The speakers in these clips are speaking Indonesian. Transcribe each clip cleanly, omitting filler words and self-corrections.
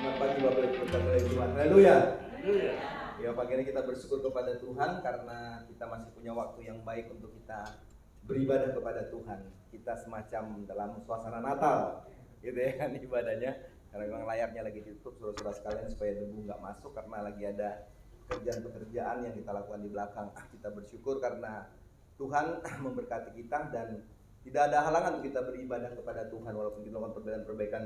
Selamat pagi Bapak Ibu berkat oleh Tuhan. Haleluya. Ya, pagi ini kita bersyukur kepada Tuhan karena kita masih punya waktu yang baik untuk kita beribadah kepada Tuhan. Kita semacam dalam suasana Natal, gitu ya kan ibadahnya. Karena memang layarnya lagi ditutup, saudara-saudara sekalian, supaya debu nggak masuk karena lagi ada pekerjaan-pekerjaan yang kita lakukan di belakang. Kita bersyukur karena Tuhan memberkati kita dan tidak ada halangan untuk kita beribadah kepada Tuhan walaupun kita melakukan perbaikan-perbaikan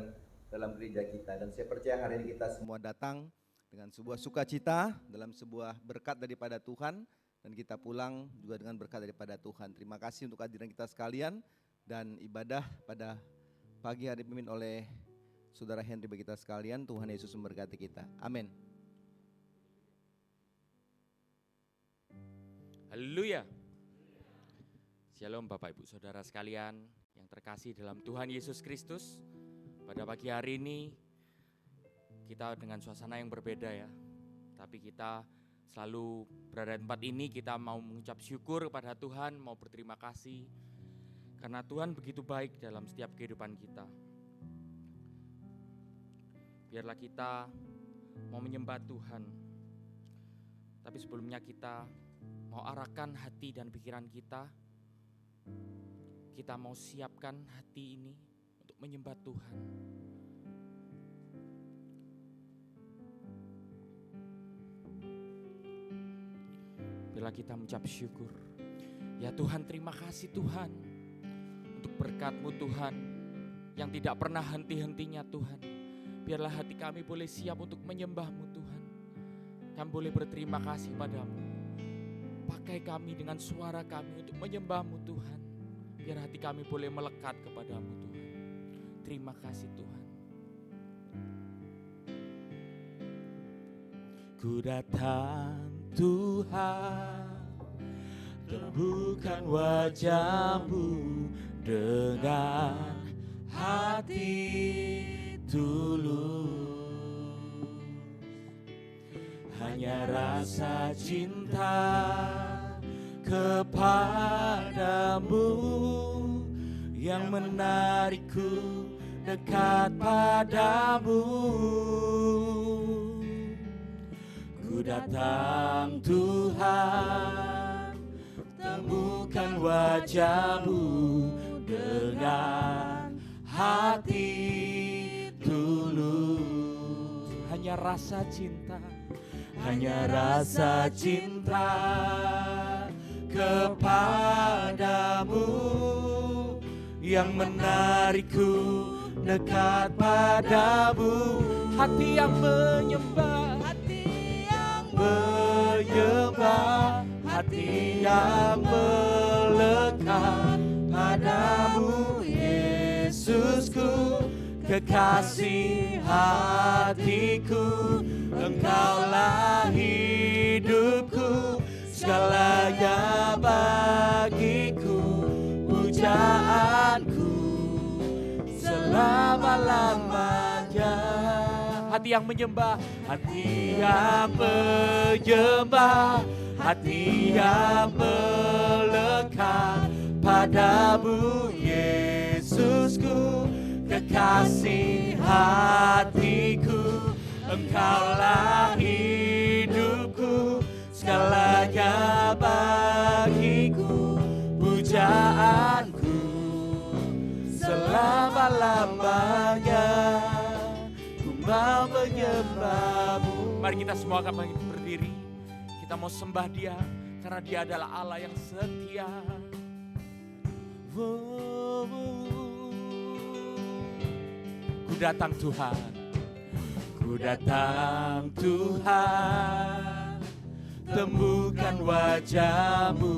dalam gereja kita. Dan saya percaya hari ini kita semua datang dengan sebuah sukacita, dalam sebuah berkat daripada Tuhan, dan kita pulang juga dengan berkat daripada Tuhan. Terima kasih untuk kehadiran kita sekalian, dan ibadah pada pagi hari dipimpin oleh Saudara Henry bagi kita sekalian. Tuhan Yesus memberkati kita. Amin. Haleluya. Shalom Bapak Ibu Saudara sekalian yang terkasih dalam Tuhan Yesus Kristus. Pada pagi hari ini kita dengan suasana yang berbeda ya. Tapi kita selalu berada di tempat ini, kita mau mengucap syukur kepada Tuhan, mau berterima kasih. Karena Tuhan begitu baik dalam setiap kehidupan kita. Biarlah kita mau menyembah Tuhan. Tapi sebelumnya kita mau arahkan hati dan pikiran kita. Kita mau siapkan hati ini untuk menyembah Tuhan. Bila kita mengucap syukur, ya Tuhan, terima kasih Tuhan untuk berkat-Mu Tuhan yang tidak pernah henti-hentinya Tuhan. Biarlah hati kami boleh siap untuk menyembah-Mu Tuhan. Kami boleh berterima kasih padamu. Pakai kami dengan suara kami untuk menyembah-Mu Tuhan. Biar hati kami boleh melekat kepadamu Tuhan. Terima kasih Tuhan. Ku datang Tuhan, temukan wajah-Mu dengan hati tulus. Hanya rasa cinta kepadamu yang menarikku dekat padamu. Ku datang Tuhan, temukan wajah-Mu dengan hati tulus. Hanya rasa cinta, hanya rasa cinta kepadamu yang menarikku dekat padamu. Hati yang menyembah, hati yang menyembah, hati yang melekat padamu Yesusku, kekasih hatiku. Engkaulah hidupku, segalanya bagiku, pujaanku selama-lamanya. Hati yang menyembah, hati yang menyembah, hati yang melekat padamu Yesusku, kekasih hatiku. Engkaulah hidupku, segalanya bagiku, pujaanku selama-lamanya. Ku mau menyembah-Mu. Mari kita semua akan berdiri. Kita mau sembah Dia karena Dia adalah Allah yang setia. Ku datang Tuhan, ku datang Tuhan, temukan wajah-Mu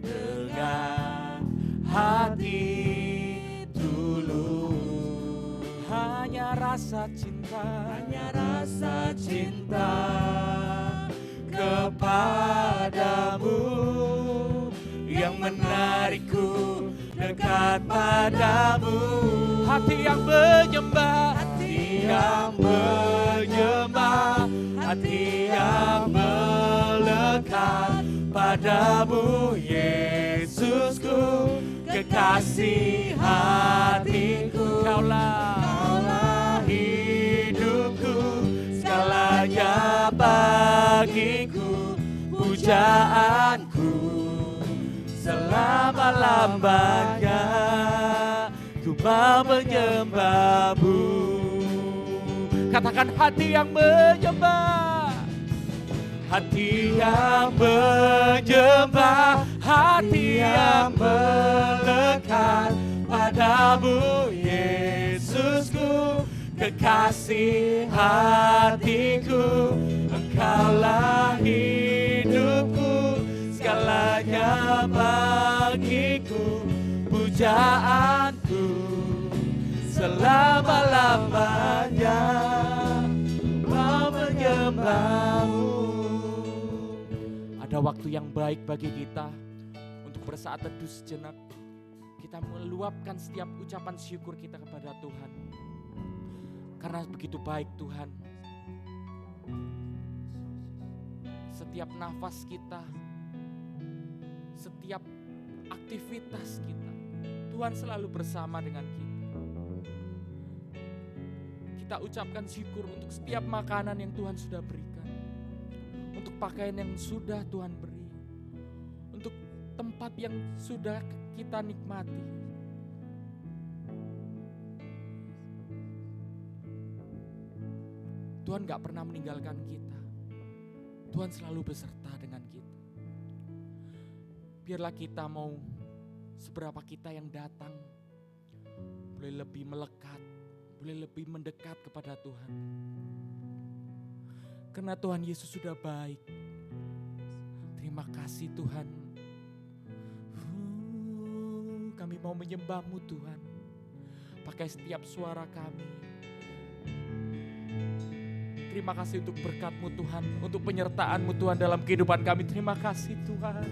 dengan hati tulus. Hanya rasa cinta, hanya rasa cinta kepadamu yang menarikku dekat padamu. Hati yang menyembah, hati yang menyembah, hati yang melekat padamu Yesusku, kekasih hatiku. Kaulah hidupku, bagiku, pujaanku selama-lamanya. Ku mau menyembah-Mu. Katakan hati yang menyembah, hati yang menyembah, hati yang melekat padamu Yesusku, kekasih hatiku. Engkaulah hidupku, segalanya bagiku, pujaanku selama-lamanya. Mau menyembah-Mu. Ada waktu yang baik bagi kita untuk bersaat teduh sejenak. Kita meluapkan setiap ucapan syukur kita kepada Tuhan. Karena begitu baik Tuhan. Setiap nafas kita, setiap aktivitas kita, Tuhan selalu bersama dengan kita. Kita ucapkan syukur untuk setiap makanan yang Tuhan sudah berikan, untuk pakaian yang sudah Tuhan beri, untuk tempat yang sudah kita nikmati. Tuhan gak pernah meninggalkan kita. Tuhan selalu beserta dengan kita. Biarlah kita mau seberapa kita yang datang, boleh lebih melekat, boleh lebih mendekat kepada Tuhan. Karena Tuhan Yesus sudah baik. Terima kasih Tuhan. Kami mau menyembah-Mu Tuhan. Pakai setiap suara kami. Terima kasih untuk berkat-Mu Tuhan, untuk penyertaan-Mu Tuhan dalam kehidupan kami. Terima kasih Tuhan.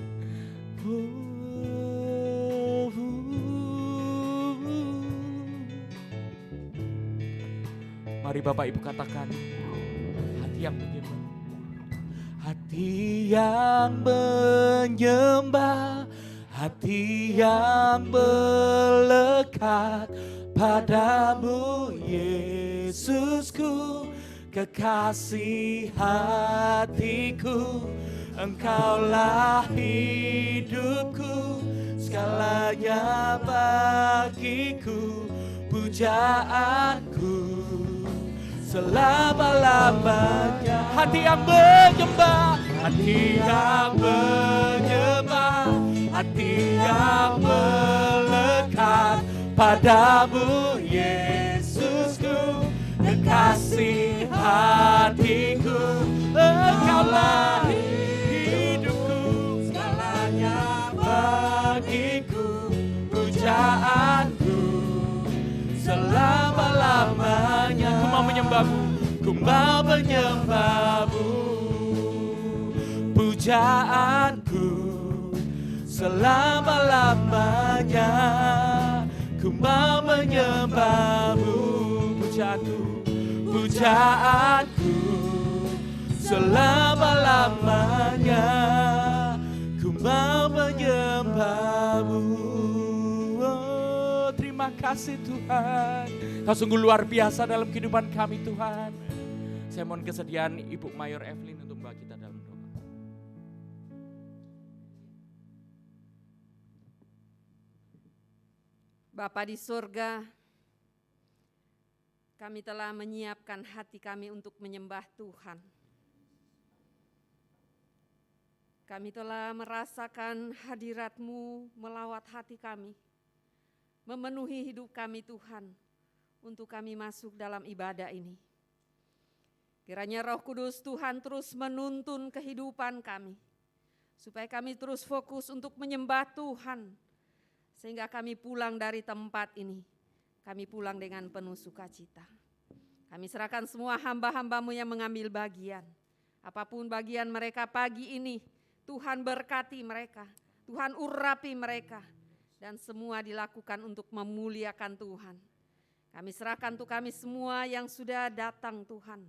Mari Bapak Ibu katakan, hati yang menyembah. Hati yang menyembah, hati yang melekat padamu Yesusku, kekasih hatiku. Engkaulah hidupku, segalanya bagiku, pujaanku selama-lamanya. Hati yang menyembah, hati yang menyembah, hati yang melekat padamu Yesusku, kekasih hatiku. Engkaulah hidupku, segalanya bagiku, pujaanku selama-lamanya. Ku mau menyembah-Mu, ku mau menyembah-Mu, pujaanku selama-lamanya. Ku mau menyembah-Mu, pujaanku, pujaanku selama-lamanya. Ku mau menyembah-Mu. Oh, terima kasih Tuhan. Kau sungguh luar biasa dalam kehidupan kami Tuhan. Saya mohon kesediaan Ibu Mayor Evelyn untuk membawa kita dalam doa. Bapa di surga, kami telah menyiapkan hati kami untuk menyembah Tuhan. Kami telah merasakan hadirat-Mu melawat hati kami, memenuhi hidup kami Tuhan, untuk kami masuk dalam ibadah ini. Kiranya Roh Kudus Tuhan terus menuntun kehidupan kami, supaya kami terus fokus untuk menyembah Tuhan, sehingga kami pulang dari tempat ini, kami pulang dengan penuh sukacita. Kami serahkan semua hamba-hamba-Mu yang mengambil bagian, apapun bagian mereka pagi ini, Tuhan berkati mereka, Tuhan urapi mereka, dan semua dilakukan untuk memuliakan Tuhan. Kami serahkan untuk kami semua yang sudah datang Tuhan.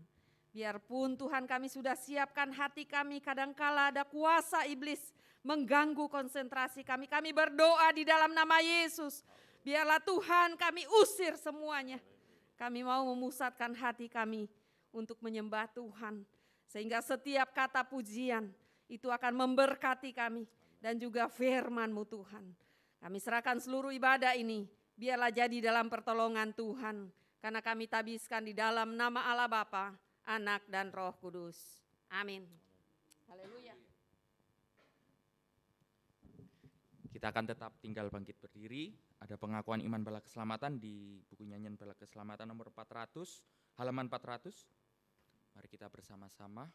Biarpun Tuhan kami sudah siapkan hati kami, kadangkala ada kuasa iblis mengganggu konsentrasi kami. Kami berdoa di dalam nama Yesus. Biarlah Tuhan kami usir semuanya. Kami mau memusatkan hati kami untuk menyembah Tuhan. Sehingga setiap kata pujian itu akan memberkati kami dan juga firman-Mu Tuhan. Kami serahkan seluruh ibadah ini, biarlah jadi dalam pertolongan Tuhan. Karena kami tabiskan di dalam nama Allah Bapa, Anak dan Roh Kudus. Amin. Haleluya. Kita akan tetap tinggal bangkit berdiri. Ada pengakuan iman bala keselamatan di buku nyanyian bala keselamatan nomor 400, halaman 400. Mari kita bersama-sama.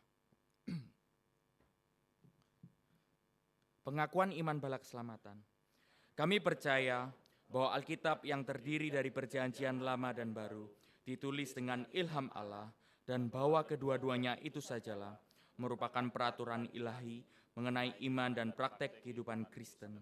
Pengakuan iman bala keselamatan. Kami percaya bahwa Alkitab yang terdiri dari perjanjian lama dan baru ditulis dengan ilham Allah dan bahwa kedua-duanya itu sajalah merupakan peraturan ilahi mengenai iman dan praktek kehidupan Kristen.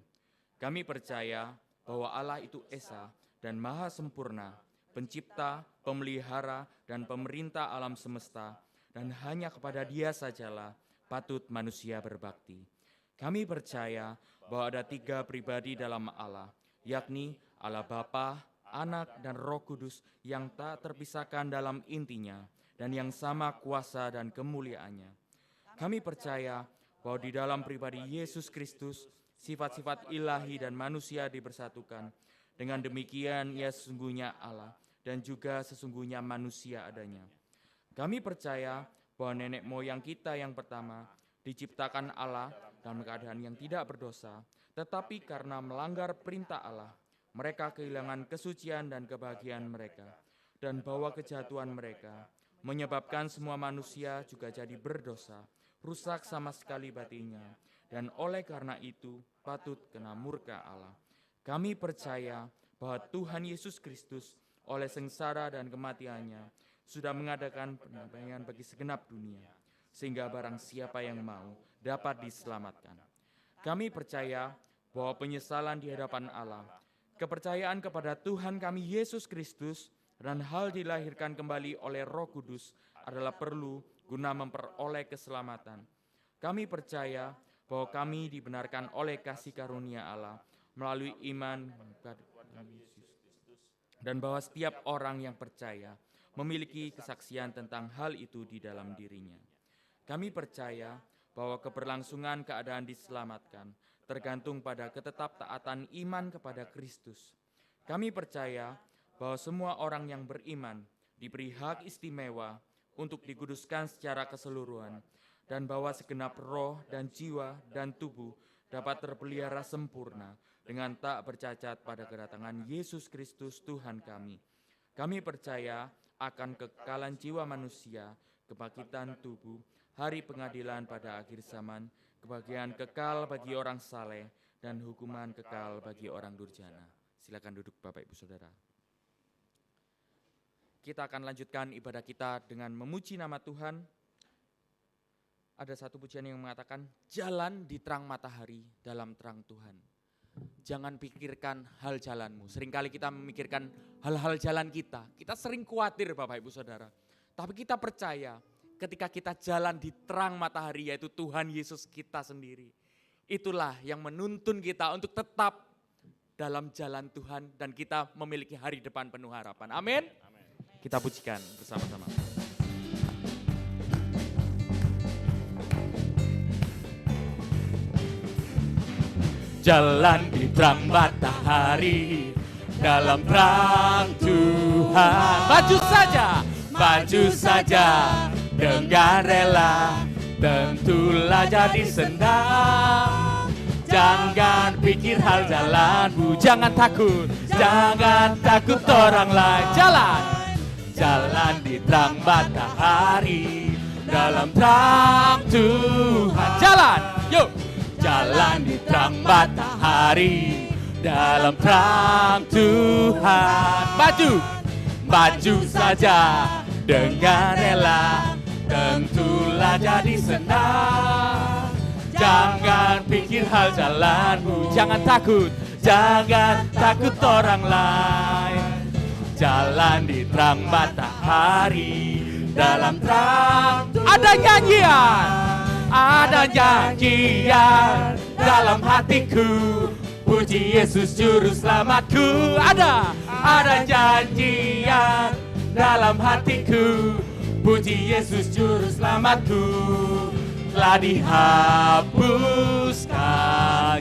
Kami percaya bahwa Allah itu Esa dan Maha Sempurna, pencipta, pemelihara, dan pemerintah alam semesta, dan hanya kepada Dia sajalah patut manusia berbakti. Kami percaya bahwa ada 3 pribadi dalam Allah, yakni Allah Bapa, Anak, dan Roh Kudus yang tak terpisahkan dalam intinya, dan yang sama kuasa dan kemuliaannya. Kami percaya bahwa di dalam pribadi Yesus Kristus, sifat-sifat ilahi dan manusia dibersatukan. Dengan demikian ia sesungguhnya Allah dan juga sesungguhnya manusia adanya. Kami percaya bahwa nenek moyang kita yang pertama diciptakan Allah dalam keadaan yang tidak berdosa, tetapi karena melanggar perintah Allah, mereka kehilangan kesucian dan kebahagiaan mereka, dan bahwa kejatuhan mereka menyebabkan semua manusia juga jadi berdosa, rusak sama sekali batinnya, dan oleh karena itu patut kena murka Allah. Kami percaya bahwa Tuhan Yesus Kristus oleh sengsara dan kematiannya sudah mengadakan penampilan bagi segenap dunia, sehingga barang siapa yang mau dapat diselamatkan. Kami percaya bahwa penyesalan di hadapan Allah, kepercayaan kepada Tuhan kami Yesus Kristus, dan hal dilahirkan kembali oleh Roh Kudus adalah perlu guna memperoleh keselamatan. Kami percaya bahwa kami dibenarkan oleh kasih karunia Allah melalui iman kepada Yesus, dan bahwa setiap orang yang percaya memiliki kesaksian tentang hal itu di dalam dirinya. Kami percaya bahwa keberlangsungan keadaan diselamatkan tergantung pada ketetaptaatan iman kepada Kristus. Kami percaya bahwa semua orang yang beriman diberi hak istimewa untuk dikuduskan secara keseluruhan, dan bahwa segenap roh dan jiwa dan tubuh dapat terpelihara sempurna dengan tak bercacat pada kedatangan Yesus Kristus Tuhan kami. Kami percaya akan kekekalan jiwa manusia, kebangkitan tubuh, hari pengadilan pada akhir zaman, kebahagiaan kekal bagi orang saleh, dan hukuman kekal bagi orang durjana. Silakan duduk Bapak Ibu Saudara. Kita akan lanjutkan ibadah kita dengan memuji nama Tuhan. Ada satu pujian yang mengatakan, jalan di terang matahari dalam terang Tuhan. Jangan pikirkan hal jalanmu. Seringkali kita memikirkan hal-hal jalan kita. Kita sering khawatir Bapak Ibu Saudara. Tapi kita percaya ketika kita jalan di terang matahari, yaitu Tuhan Yesus kita sendiri. Itulah yang menuntun kita untuk tetap dalam jalan Tuhan dan kita memiliki hari depan penuh harapan. Amin. Kita pujikan bersama-sama. Jalan di terang matahari dalam terang Tuhan. Maju saja dengan rela, tentulah jadi senang. Jangan pikir hal jalanmu, jangan takut orang lain. Jalan di terang matahari dalam terang Tuhan. Jalan di terang matahari dalam terang Tuhan. Maju saja dengan rela, tentulah jadi senang. Jangan pikir hal jalanmu, jangan takut orang lain. Jalan di terang matahari dalam terang Tuhan. Ada nyanyian dalam hatiku, puji Yesus juru selamatku. Ada nyanyian dalam hatiku, Puji Yesus juru selamatku, telah dihapuskan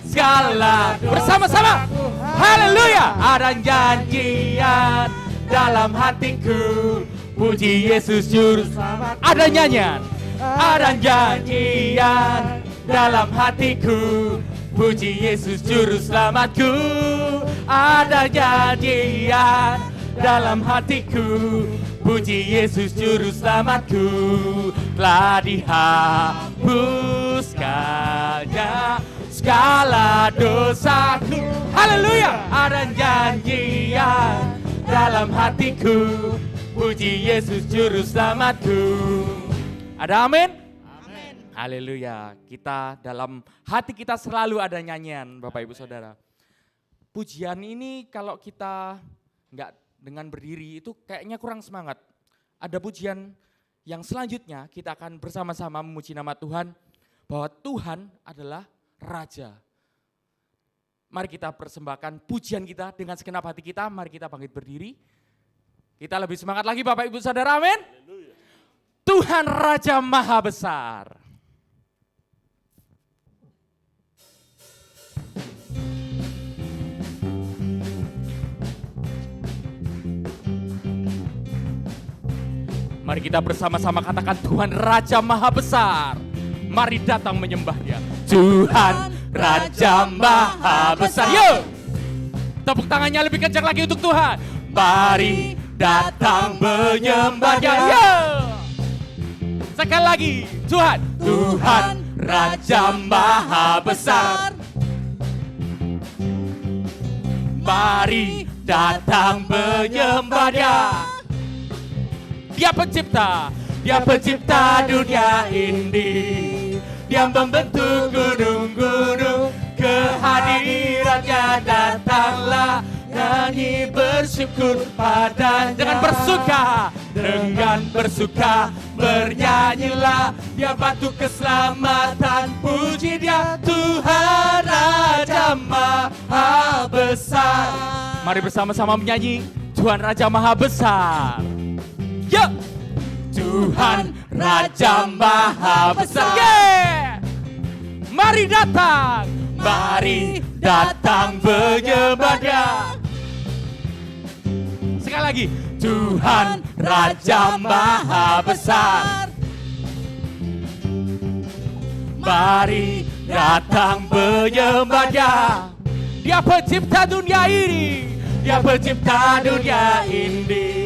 segala bersama-sama. Haleluya. Ada janjian dalam hatiku, puji Yesus juru selamat. Ada nyanyian, ada janjian dalam hatiku, puji Yesus juru selamatku. Ada janjian dalam hatiku, puji Yesus juru selamatku, telah dihapuskannya segala dosaku. Haleluya. Ada janjian dalam hatiku, puji Yesus juru selamatku. Ada amin? Amin. Haleluya. Kita dalam hati kita selalu ada nyanyian, Bapak Ibu Saudara. Pujian ini kalau kita enggak dengan berdiri itu kayaknya kurang semangat. Ada pujian yang selanjutnya kita akan bersama-sama memuji nama Tuhan, bahwa Tuhan adalah Raja. Mari kita persembahkan pujian kita dengan segenap hati kita. Mari kita bangkit berdiri. Kita lebih semangat lagi Bapak Ibu Saudara, amin. Tuhan Raja Maha Besar. Mari kita bersama-sama katakan Tuhan Raja Maha Besar. Mari datang menyembah Dia. Tuhan Raja Maha Besar. Yuk, tepuk tangannya lebih kencang lagi untuk Tuhan. Mari datang menyembah Dia. Yuk, sekali lagi. Tuhan, Tuhan Raja Maha Besar. Mari datang menyembah Dia. Dia pencipta dunia ini. Dia membentuk gunung-gunung, kehadirannya datanglah. Nyanyi bersyukur pada dengan bersuka bernyanyilah. Dia batu keselamatan, puji Dia Tuhan Raja Maha Besar. Mari bersama-sama menyanyi Tuhan Raja Maha Besar. Yuk, Tuhan Raja Maha Besar. Yeah. Mari datang menyembah Dia. Sekali lagi, Tuhan Raja Maha Besar. Mari datang menyembah Dia. Dia pencipta dunia ini. Dia pencipta dunia ini.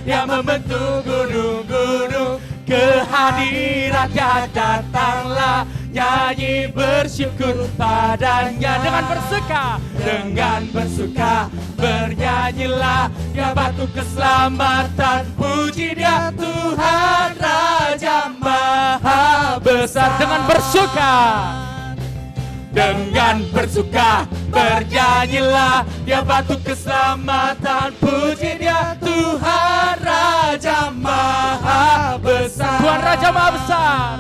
Dia membentuk gunung-gunung, kehadirannya datanglah. Nyanyi bersyukur padanya dengan bersuka bernyanyilah. Dia batu keselamatan, puji Dia Tuhan Raja Maha Besar. Dengan bersuka bernyanyilah. Dia batu keselamatan, puji Dia Tuhan Raja Maha Besar. Tuhan Raja Maha Besar.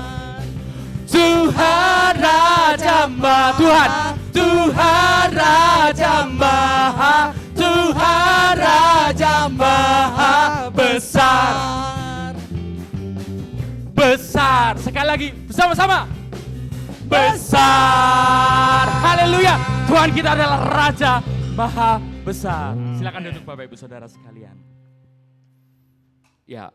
Tuhan Raja Maha. Tuhan Raja Maha. Tuhan Raja Maha Besar. Besar. Sekali lagi bersama-sama. Besar. Haleluya. Tuhan kita adalah Raja Maha Besar. Silakan duduk Bapak Ibu Saudara sekalian. Ya,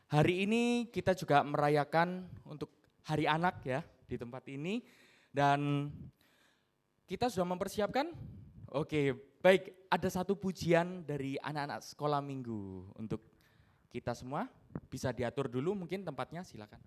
hari ini kita juga merayakan untuk Hari Anak ya di tempat ini. Dan kita sudah mempersiapkan. Oke, baik, ada satu pujian dari anak-anak sekolah minggu untuk kita semua. Bisa diatur dulu mungkin tempatnya, silakan.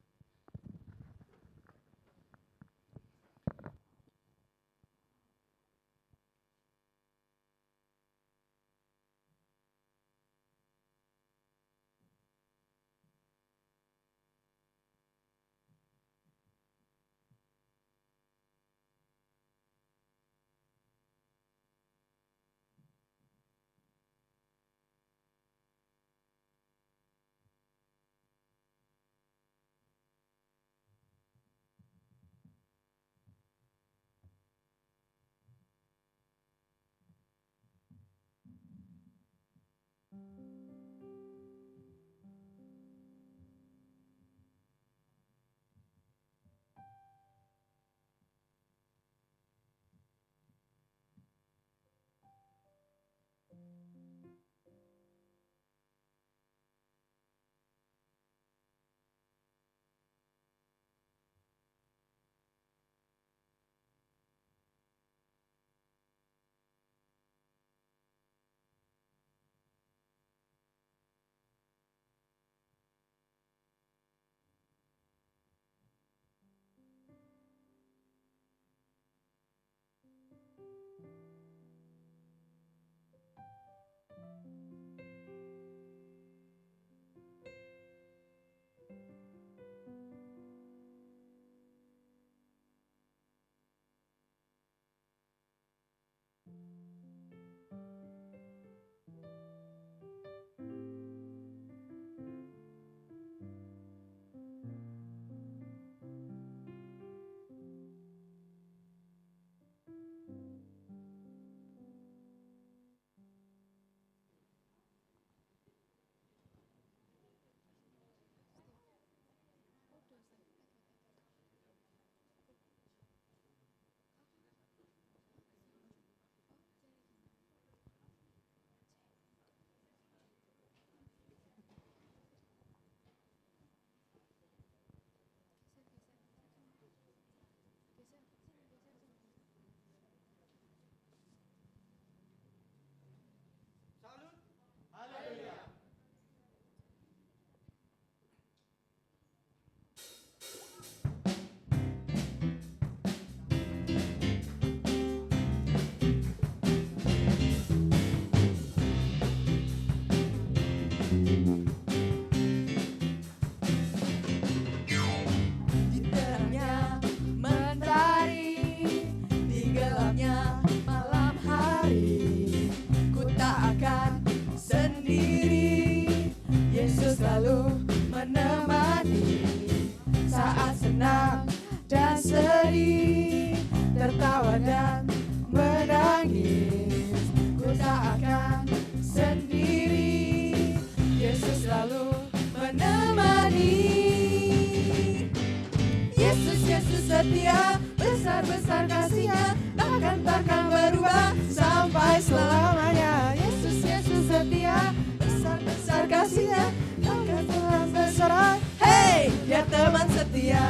setia, besar-besar kasih-Nya, takkan berubah sampai selamanya. Yesus, Yesus setia, besar-besar kasih-Nya, takkan bersorak. Hey, Dia teman setia.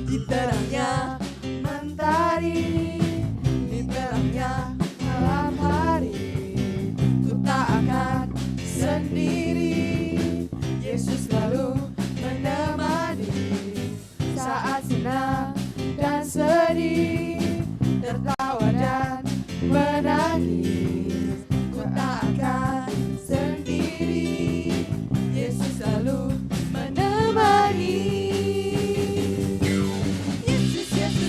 Di terangnya mentari, di terangnya malam hari, ku tak akan sendiri. Yesus selalu menemani saat senang dan sedih, tertawa dan menangis. Ku tak akan sendiri. Yesus selalu menemani.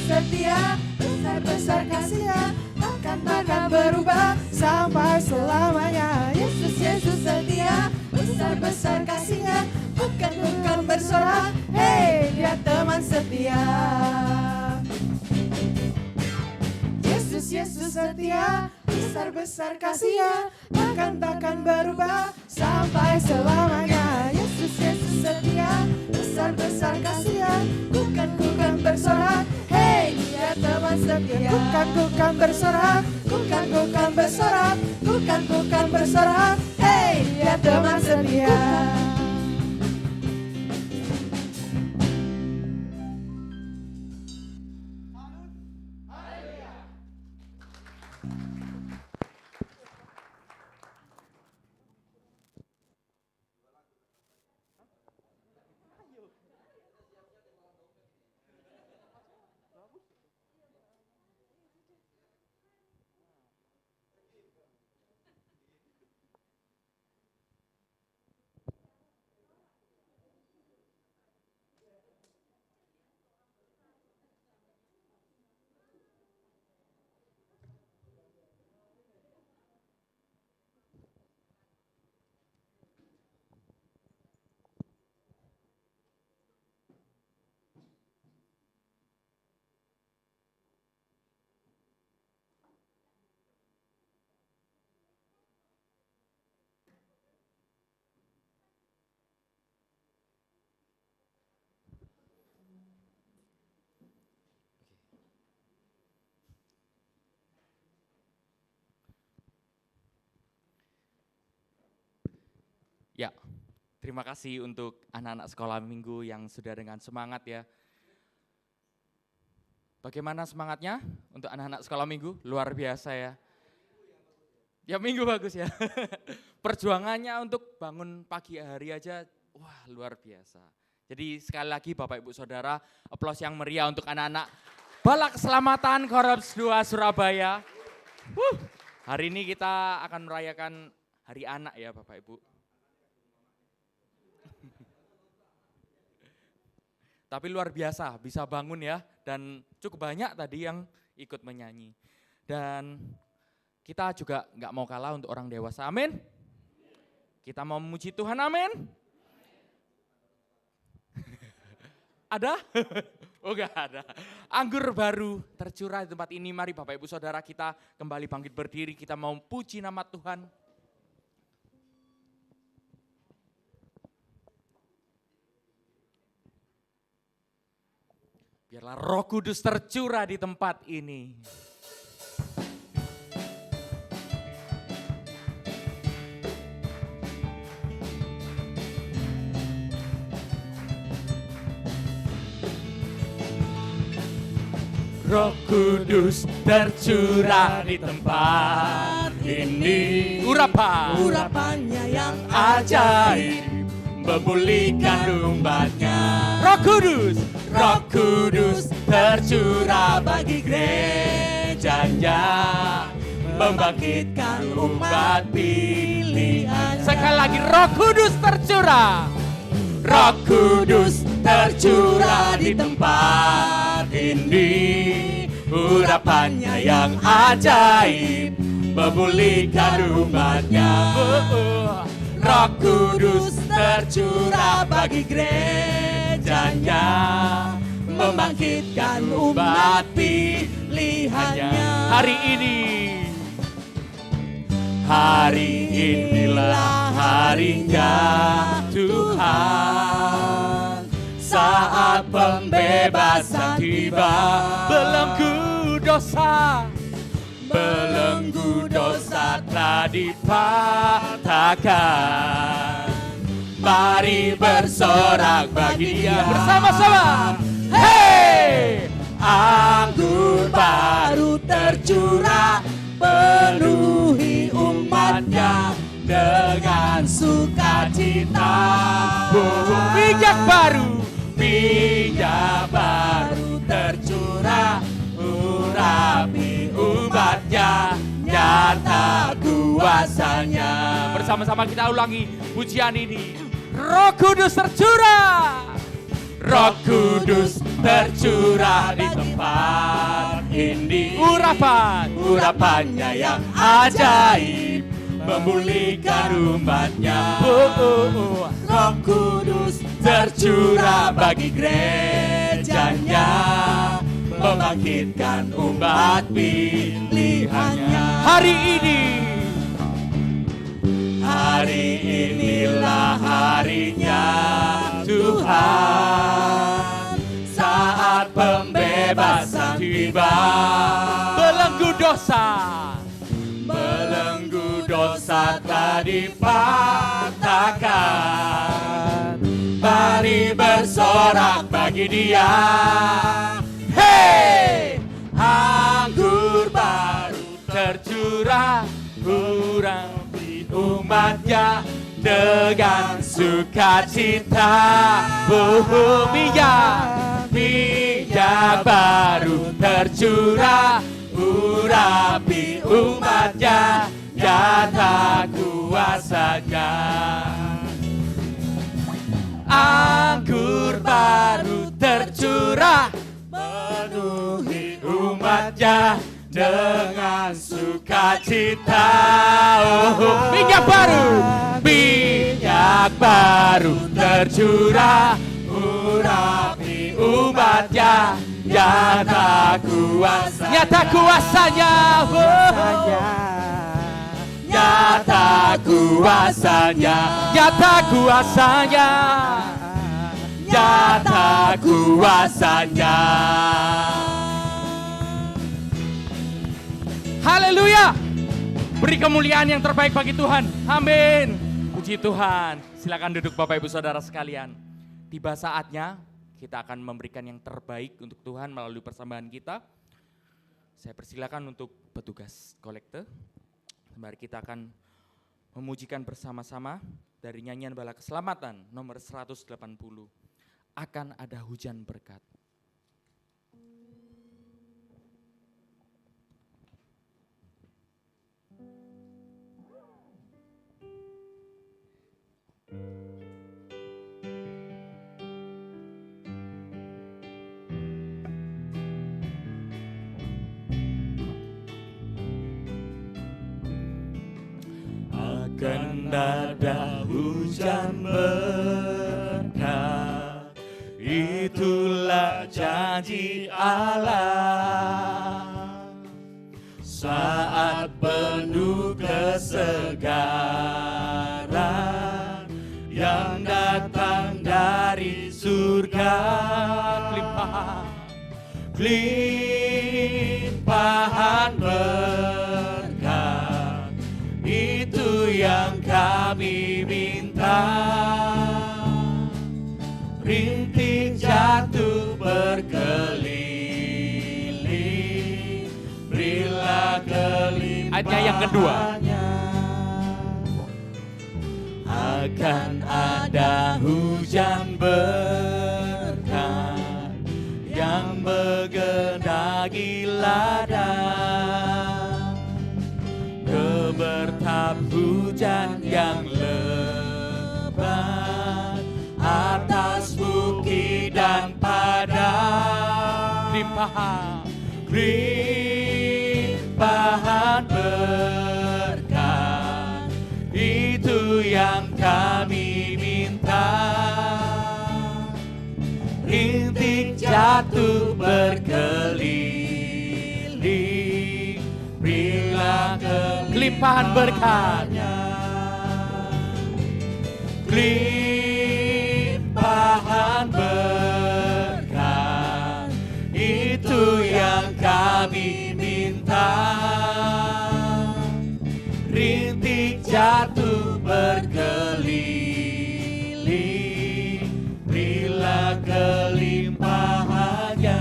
Setia, besar-besar kasih-Nya, takkan berubah sampai selamanya. Yesus, Yesus setia, besar-besar kasih-Nya, bukan bersorak. Hey, Dia teman setia. Yesus, Yesus setia, besar-besar kasih-Nya, takkan berubah sampai selamanya. Yesus, Yesus setia, besar-besar kasih-Nya, bukan bersorak. Hey, Dia teman setia. Bukan bersorak, bukan bersorak, bukan bersorak. Hey, Dia teman setia. Ya, terima kasih untuk anak-anak sekolah minggu yang sudah dengan semangat ya. Bagaimana semangatnya untuk anak-anak sekolah minggu? Luar biasa ya. Ya minggu bagus ya. Perjuangannya untuk bangun pagi hari aja, wah luar biasa. Jadi sekali lagi Bapak Ibu Saudara, aplaus yang meriah untuk anak-anak Balak Keselamatan Korps 2 Surabaya. Hari ini kita akan merayakan Hari Anak ya Bapak Ibu. Tapi luar biasa bisa bangun ya, dan cukup banyak tadi yang ikut menyanyi. Dan kita juga nggak mau kalah untuk orang dewasa, amin. Kita mau memuji Tuhan, amin. Ada? Oh enggak ada. Anggur baru tercurah di tempat ini, mari Bapak Ibu Saudara kita kembali bangkit berdiri, kita mau puji nama Tuhan. Biarlah Roh Kudus tercurah di tempat ini. Roh Kudus tercurah di tempat ini. Urapannya yang ajaib, memulihkan umatnya. Roh Kudus tercurah bagi gerejanya, membangkitkan umat pilihan. Sekali lagi Roh Kudus tercurah. Roh Kudus tercurah di tempat ini. Urapannya yang ajaib, memulihkan umatnya. Roh Kudus tercurah bagi gerejanya, membangkitkan umat pilihannya. Hari inilah hari harinya Tuhan, saat pembebasan tiba. Belenggu dosa telah dipatahkan. Mari bersorak bagi Dia bersama-sama. Hey! Anggur baru tercurah, penuhi umatnya dengan sukacita. Minyak baru tercurah, urapi umatnya, nyata kuasanya. Bersama-sama kita ulangi pujian ini. Roh Kudus tercurah, Roh Kudus tercurah di tempat ini. Urapannya yang ajaib, memulihkan umatnya. Roh Kudus tercurah bagi gerejanya, membangkitkan umat pilihannya. Hari inilah harinya Tuhan, saat pembebasan tiba. Belenggu dosa telah dipatahkan. Mari bersorak bagi Dia. Hey! Anggur baru tercurah, urapi umatnya dengan sukacita. Minyak baru tercurah, urapi umatnya, nyata kuasanya. Anggur baru tercurah, penuhi umatnya dengan sukacita. Minyak baru tercurah, urapi umatnya, nyata kuasanya. Nyata kuasanya. Haleluya. Beri kemuliaan yang terbaik bagi Tuhan. Amin. Puji Tuhan. Silakan duduk Bapak Ibu Saudara sekalian. Tiba saatnya kita akan memberikan yang terbaik untuk Tuhan melalui persembahan kita. Saya persilakan untuk petugas kolekte. Mari kita akan memujikan bersama-sama dari nyanyian Bala Keselamatan nomor 180. Akan ada hujan berkat. Akan ada hujan berkat, itulah janji Allah. Saat penuh kesegaran yang datang dari surga, kelimpahan berkat, itu yang kami minta. Rintik jatuh berkeliling, berilah kelimpahannya. Ayatnya yang kedua. Akan ada hujan berkat yang menggenangi ladang, kebertap hujan yang lebat atas bukit dan padang. Limpahan berkat, itu yang kami minta. Rintik jatuh berkeliling, berilah kelimpahan berkatnya. limpahan berkat, itu yang kami minta. Rintik jatuh berkeliling, berilah kelimpahannya.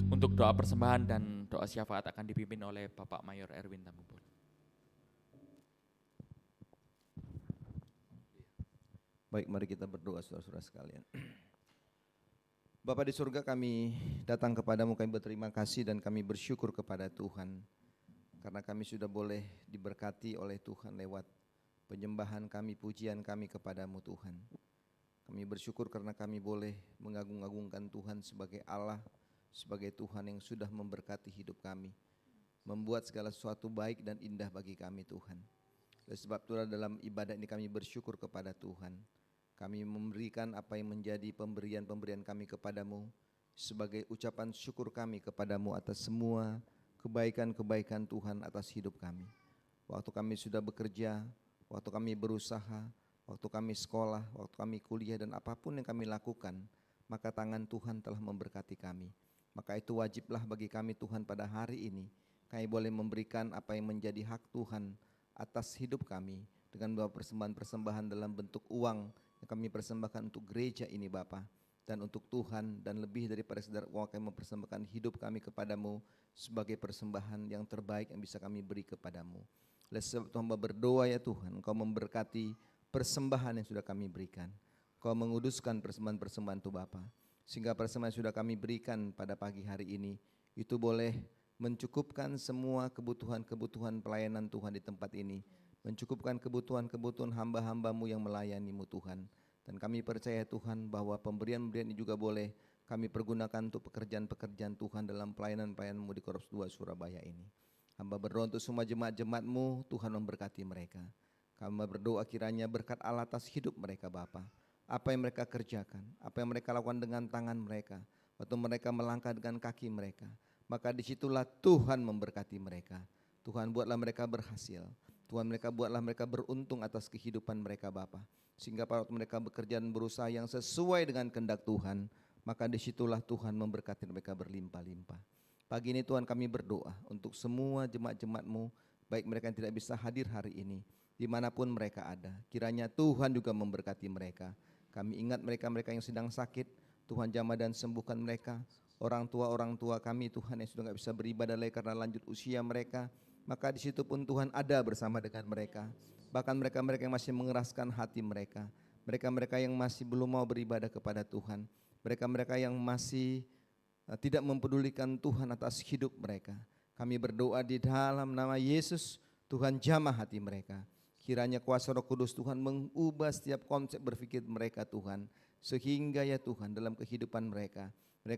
Untuk doa persembahan dan doa syafaat akan dipimpin oleh Bapak Mayor Erwin Tambumbul. Baik, mari kita berdoa saudara-saudara sekalian. Bapa di surga, kami datang kepadamu, kami berterima kasih dan kami bersyukur kepada Tuhan. Karena kami sudah boleh diberkati oleh Tuhan lewat penyembahan kami, pujian kami kepadamu Tuhan. Kami bersyukur karena kami boleh mengagung-agungkan Tuhan sebagai Allah, sebagai Tuhan yang sudah memberkati hidup kami, membuat segala sesuatu baik dan indah bagi kami Tuhan. Oleh sebab itulah dalam ibadah ini kami bersyukur kepada Tuhan. Kami memberikan apa yang menjadi pemberian-pemberian kami kepadamu sebagai ucapan syukur kami kepadamu atas semua kebaikan-kebaikan Tuhan atas hidup kami. Waktu kami sudah bekerja, waktu kami berusaha, waktu kami sekolah, waktu kami kuliah dan apapun yang kami lakukan, maka tangan Tuhan telah memberkati kami. Maka itu wajiblah bagi kami Tuhan pada hari ini, kami boleh memberikan apa yang menjadi hak Tuhan atas hidup kami dengan membawa persembahan-persembahan dalam bentuk uang yang kami persembahkan untuk gereja ini Bapa, dan untuk Tuhan, dan lebih daripada sekedar uang, kami mempersembahkan hidup kami kepadamu sebagai persembahan yang terbaik yang bisa kami beri kepadamu. Oleh sebab itu hamba berdoa ya Tuhan, Engkau memberkati persembahan yang sudah kami berikan. Engkau menguduskan persembahan-persembahan itu Bapa, sehingga persembahan yang sudah kami berikan pada pagi hari ini itu boleh mencukupkan semua kebutuhan-kebutuhan pelayanan Tuhan di tempat ini, mencukupkan kebutuhan-kebutuhan hamba-hambamu yang melayanimu Tuhan. Dan kami percaya Tuhan bahwa pemberian-pemberian ini juga boleh kami pergunakan untuk pekerjaan-pekerjaan Tuhan dalam pelayanan-pelayanan-Mu di Korps 2 Surabaya ini. Hamba berdoa untuk semua jemaat-jemaat-Mu, Tuhan memberkati mereka. Kami berdoa kiranya berkat Allah atas hidup mereka Bapa. Apa yang mereka kerjakan, apa yang mereka lakukan dengan tangan mereka, waktu mereka melangkah dengan kaki mereka, maka disitulah Tuhan memberkati mereka. Tuhan buatlah mereka berhasil. Tuhan buatlah mereka beruntung atas kehidupan mereka Bapa. Sehingga pada waktu mereka bekerja dan berusaha yang sesuai dengan kehendak Tuhan, maka disitulah Tuhan memberkati mereka berlimpah-limpah. Pagi ini Tuhan kami berdoa untuk semua jemaat-jemaat-Mu, baik mereka yang tidak bisa hadir hari ini, dimanapun mereka ada, kiranya Tuhan juga memberkati mereka. Kami ingat mereka-mereka yang sedang sakit, Tuhan jamah dan sembuhkan mereka. Orang tua kami Tuhan yang sudah gak bisa beribadah lagi karena lanjut usia mereka, maka di situ pun Tuhan ada bersama dengan mereka. Bahkan mereka-mereka yang masih mengeraskan hati mereka, mereka-mereka yang masih belum mau beribadah kepada Tuhan, mereka-mereka yang masih tidak mempedulikan Tuhan atas hidup mereka. Kami berdoa di dalam nama Yesus, Tuhan jamah hati mereka. Kiranya kuasa Roh Kudus Tuhan mengubah setiap konsep berpikir mereka Tuhan, sehingga ya Tuhan dalam kehidupan mereka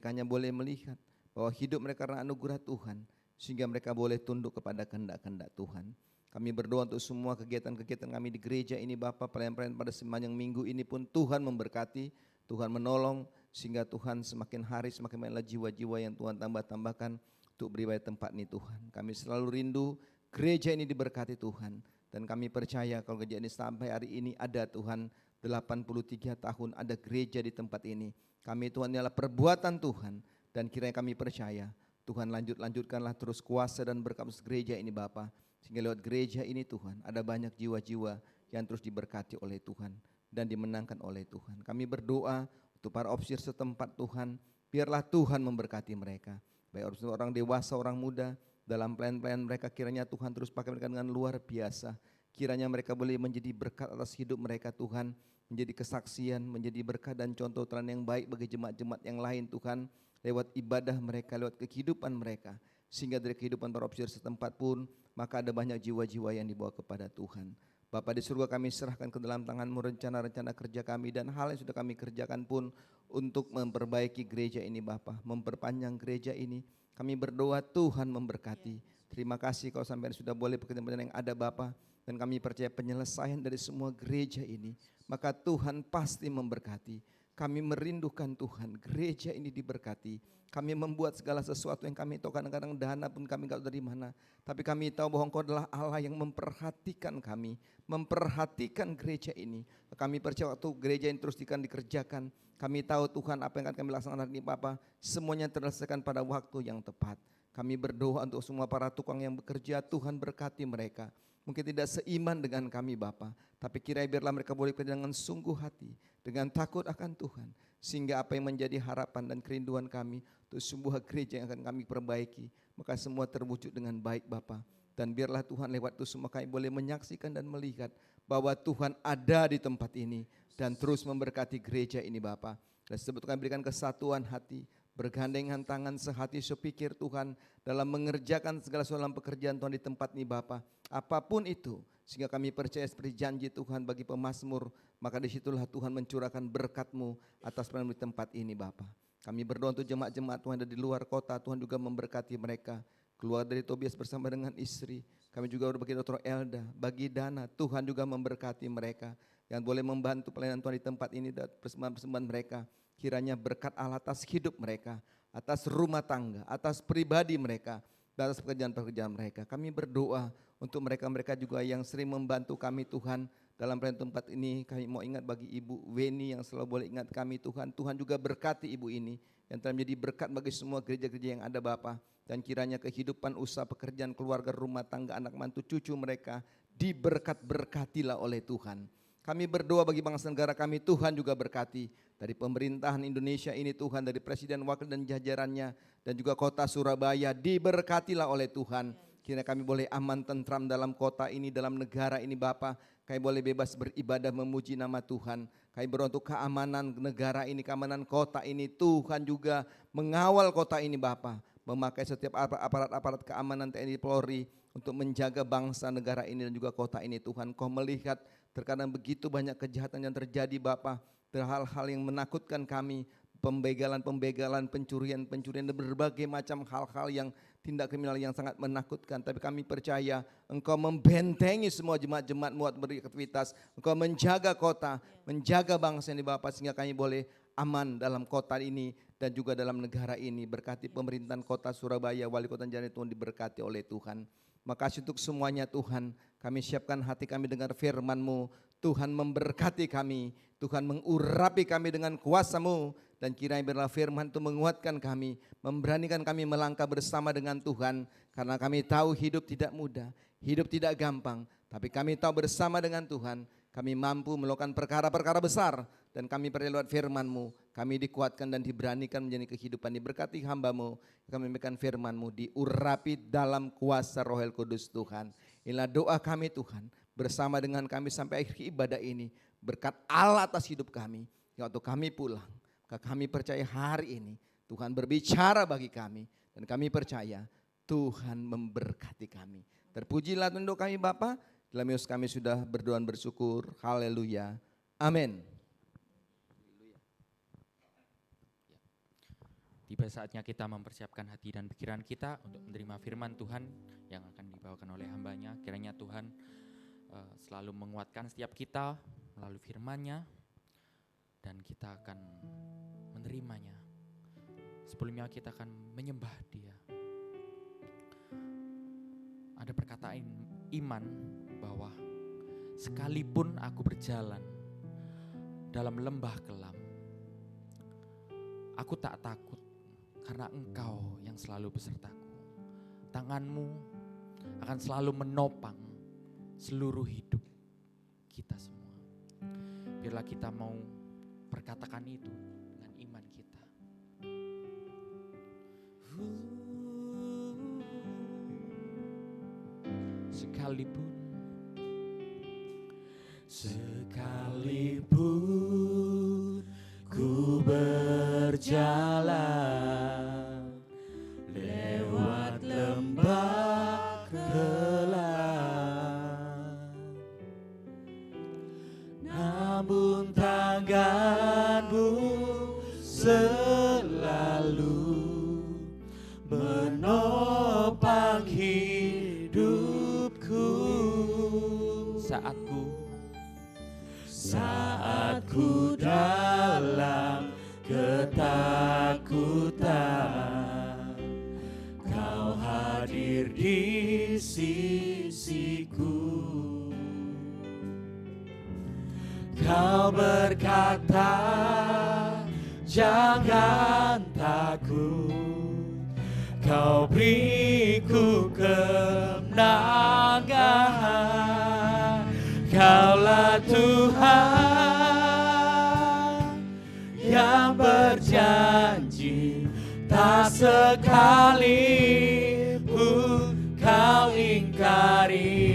hanya boleh melihat bahwa hidup mereka karena anugerah Tuhan, sehingga mereka boleh tunduk kepada kehendak-kehendak Tuhan. Kami berdoa untuk semua kegiatan-kegiatan kami di gereja ini Bapa, pelayan-pelayan pada sepanjang minggu ini pun Tuhan memberkati, Tuhan menolong, sehingga Tuhan semakin hari semakin banyaklah jiwa-jiwa yang Tuhan tambahkan untuk beribadah tempat ini Tuhan. Kami selalu rindu gereja ini diberkati Tuhan, dan kami percaya kalau gereja ini sampai hari ini ada Tuhan, 83 tahun ada gereja di tempat ini. Kami Tuhan adalah perbuatan Tuhan, dan kiranya kami percaya Tuhan lanjutkanlah terus kuasa dan berkat gereja ini Bapa, sehingga lewat gereja ini Tuhan ada banyak jiwa-jiwa yang terus diberkati oleh Tuhan dan dimenangkan oleh Tuhan. Kami berdoa untuk para opsir setempat Tuhan, biarlah Tuhan memberkati mereka, baik orang dewasa, orang muda, dalam pelayan-pelayan mereka kiranya Tuhan terus pakai mereka dengan luar biasa. Kiranya mereka boleh menjadi berkat atas hidup mereka Tuhan, menjadi kesaksian, menjadi berkat dan contoh teladan yang baik bagi jemaat-jemaat yang lain Tuhan, lewat ibadah mereka, lewat kehidupan mereka, sehingga dari kehidupan para opsir setempat pun maka ada banyak jiwa-jiwa yang dibawa kepada Tuhan. Bapa di surga, kami serahkan ke dalam tangan-Mu rencana-rencana kerja kami dan hal yang sudah kami kerjakan pun untuk memperbaiki gereja ini Bapa, memperpanjang gereja ini. Kami berdoa Tuhan memberkati. Terima kasih kalau sampai sudah boleh pekerjaan yang ada Bapa, dan kami percaya penyelesaian dari semua gereja ini, maka Tuhan pasti memberkati. Kami merindukan Tuhan, gereja ini diberkati. Kami membuat segala sesuatu yang kami tahu, kadang-kadang dana pun kami gak tahu dari mana. Tapi kami tahu bahwa Engkau adalah Allah yang memperhatikan kami, memperhatikan gereja ini. Kami percaya waktu gereja ini terus dikerjakan, kami tahu Tuhan apa yang akan kami laksanakan ini Bapa, semuanya terselesaikan pada waktu yang tepat. Kami berdoa untuk semua para tukang yang bekerja, Tuhan berkati mereka. Mungkin tidak seiman dengan kami Bapa, tapi kiranya biarlah mereka boleh bekerja dengan sungguh hati, dengan takut akan Tuhan. Sehingga apa yang menjadi harapan dan kerinduan kami untuk sebuah gereja yang akan kami perbaiki, maka semua terwujud dengan baik Bapa. Dan biarlah Tuhan lewat itu semua kami boleh menyaksikan dan melihat bahwa Tuhan ada di tempat ini dan terus memberkati gereja ini Bapa. Dan sebab kami berikan kesatuan hati, bergandengan tangan sehati sepikir Tuhan dalam mengerjakan segala sesuatu dalam pekerjaan Tuhan di tempat ini Bapa. Apapun itu, sehingga kami percaya seperti janji Tuhan bagi pemazmur, maka disitulah Tuhan mencurahkan berkat-Mu atas pelayanan di tempat ini Bapa. Kami berdoa untuk jemaat-jemaat Tuhan ada di luar kota, Tuhan juga memberkati mereka. Keluar dari Tobias bersama dengan istri, kami juga berbagi Dr. Elda, bagi Dana, Tuhan juga memberkati mereka. Yang boleh membantu pelayanan Tuhan di tempat ini dan persembahan-persembahan mereka. Kiranya berkat Allah atas hidup mereka, atas rumah tangga, atas pribadi mereka, dan atas pekerjaan-pekerjaan mereka. Kami berdoa untuk mereka-mereka juga yang sering membantu kami Tuhan dalam pelayanan tempat ini. Kami mau ingat bagi Ibu Weni yang selalu boleh ingat kami Tuhan. Tuhan juga berkati Ibu ini yang telah menjadi berkat bagi semua gereja-gereja yang ada Bapa. Dan kiranya kehidupan usaha pekerjaan keluarga rumah tangga anak mantu cucu mereka diberkatilah oleh Tuhan. Kami berdoa bagi bangsa negara kami, Tuhan juga berkati. Dari pemerintahan Indonesia ini Tuhan, dari presiden, wakil dan jajarannya, dan juga kota Surabaya diberkatilah oleh Tuhan. Kiranya kami boleh aman tentram dalam kota ini, dalam negara ini Bapa. Kami boleh bebas beribadah memuji nama Tuhan. Kami berdoa untuk keamanan negara ini, keamanan kota ini. Tuhan juga mengawal kota ini Bapa. Memakai setiap aparat-aparat keamanan TNI Polri untuk menjaga bangsa negara ini dan juga kota ini Tuhan. Kau melihat terkadang begitu banyak kejahatan yang terjadi Bapa, hal-hal yang menakutkan kami, pembegalan, pencurian dan berbagai macam hal-hal yang tindak kriminal yang sangat menakutkan. Tapi kami percaya Engkau membentengi semua jemaat-jemaat muat beraktivitas. Engkau menjaga kota, menjaga bangsa ini Bapa, sehingga kami boleh aman dalam kota ini dan juga dalam negara ini. Berkati pemerintahan kota Surabaya, wali kota Jani Tuhan diberkati oleh Tuhan. Makasih untuk semuanya Tuhan. Kami siapkan hati kami dengar firman-Mu. Tuhan memberkati kami, Tuhan mengurapi kami dengan kuasa-Mu. Dan kiranya biarlah firman itu menguatkan kami, memberanikan kami melangkah bersama dengan Tuhan. Karena kami tahu hidup tidak mudah, hidup tidak gampang. Tapi kami tahu bersama dengan Tuhan, kami mampu melakukan perkara-perkara besar. Dan kami percaya lewat firman-Mu, kami dikuatkan dan diberanikan menjadi kehidupan. Diberkati hamba-Mu, kami memberikan firman-Mu, diurapi dalam kuasa Roh Kudus Tuhan. Inilah doa kami Tuhan, bersama dengan kami sampai akhir ibadah ini. Berkat Allah atas hidup kami, waktu kami pulang. Kami percaya hari ini Tuhan berbicara bagi kami. Dan kami percaya Tuhan memberkati kami. Terpujilah untuk kami Bapa. Dalam Yesus kami sudah berdoa dan bersyukur. Haleluya. Amin. Tiba saatnya kita mempersiapkan hati dan pikiran kita untuk menerima firman Tuhan yang akan dibawakan oleh hamba-Nya. Kiranya Tuhan selalu menguatkan setiap kita melalui firman-Nya dan kita akan menerimanya. Sebelumnya kita akan menyembah Dia. Ada perkataan iman bahwa sekalipun aku berjalan dalam lembah kelam, aku tak takut karena Engkau yang selalu besertaku. Tangan-Mu akan selalu menopang seluruh hidup kita semua. Biarlah kita mau perkatakan itu dengan iman kita. Sekalipun ku berjalan lewat lembah kelam, namun tangan-Mu selalu menopang hidupku. saat ku dalam ketakutan, Kau hadir di sisiku. Kau berkata, jangan takut, Kau beriku kemenangan. Kaulah Tuhan yang berjanji, tak sekalipun Kau ingkari.